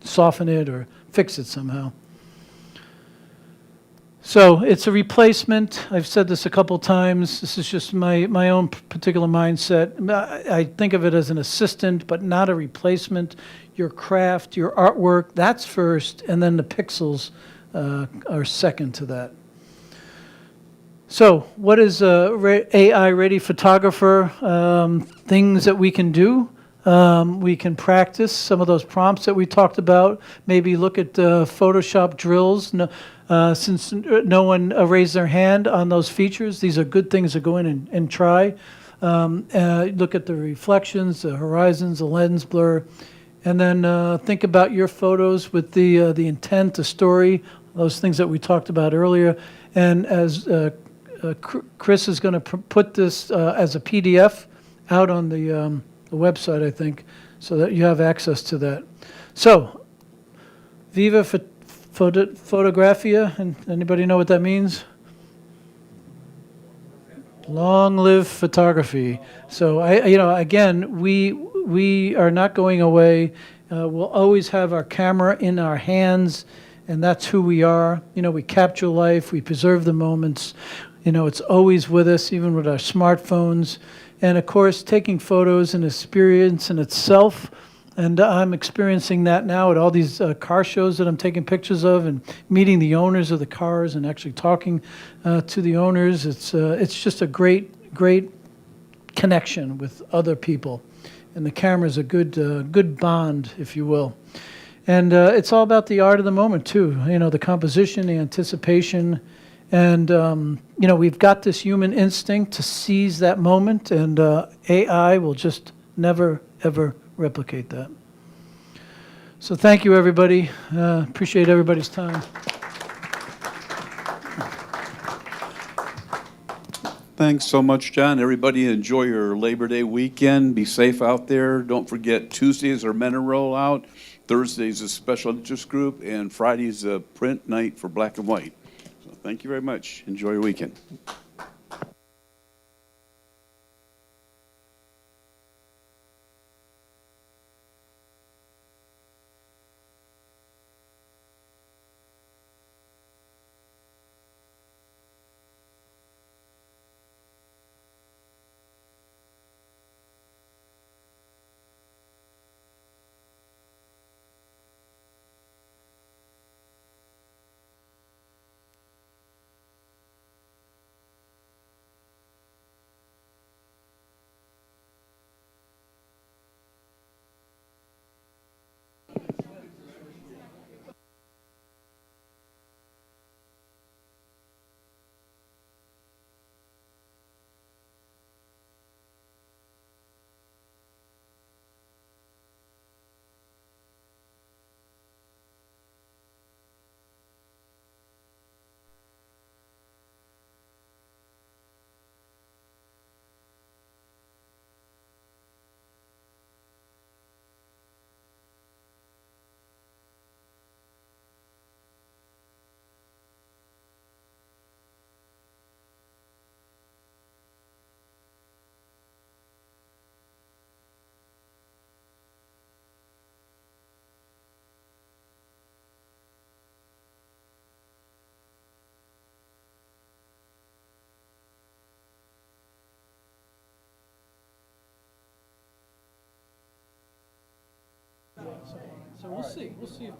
soften it or fix it somehow. So it's a replacement. I've said this a couple times. This is just my own particular mindset. I think of it as an assistant, but not a replacement. Your craft, your artwork, that's first, and then the pixels are second to that. So what is AI-ready photographer? Things that we can do. We can practice some of those prompts that we talked about. Maybe look at Photoshop drills. Since no one raised their hand on those features, these are good things to go in and try. Look at the reflections, the horizons, the lens blur, and then think about your photos with the intent, the story, those things that we talked about earlier. And as Chris is going to put this as a PDF out on the website, I think, so that you have access to that. So, Viva Photographia, and anybody know what that means? Long live photography. So, again, we are not going away. We'll always have our camera in our hands, and that's who we are. We capture life, we preserve the moments. It's always with us, even with our smartphones. And of course, taking photos and experience in itself. And I'm experiencing that now at all these car shows that I'm taking pictures of and meeting the owners of the cars and actually talking to the owners. It's just a great connection with other people. And the camera is a good bond, if you will. And it's all about the art of the moment, too. The composition, the anticipation. And, we've got this human instinct to seize that moment, and AI will just never, ever replicate that. So thank you, everybody. Appreciate everybody's time. Thanks so much, John. Everybody enjoy your Labor Day weekend. Be safe out there. Don't forget, Tuesdays are Men and Rollout, Thursdays is Special Interest Group, and Friday's a print night for Black and White. So thank you very much. Enjoy your weekend. So we'll see. We'll see if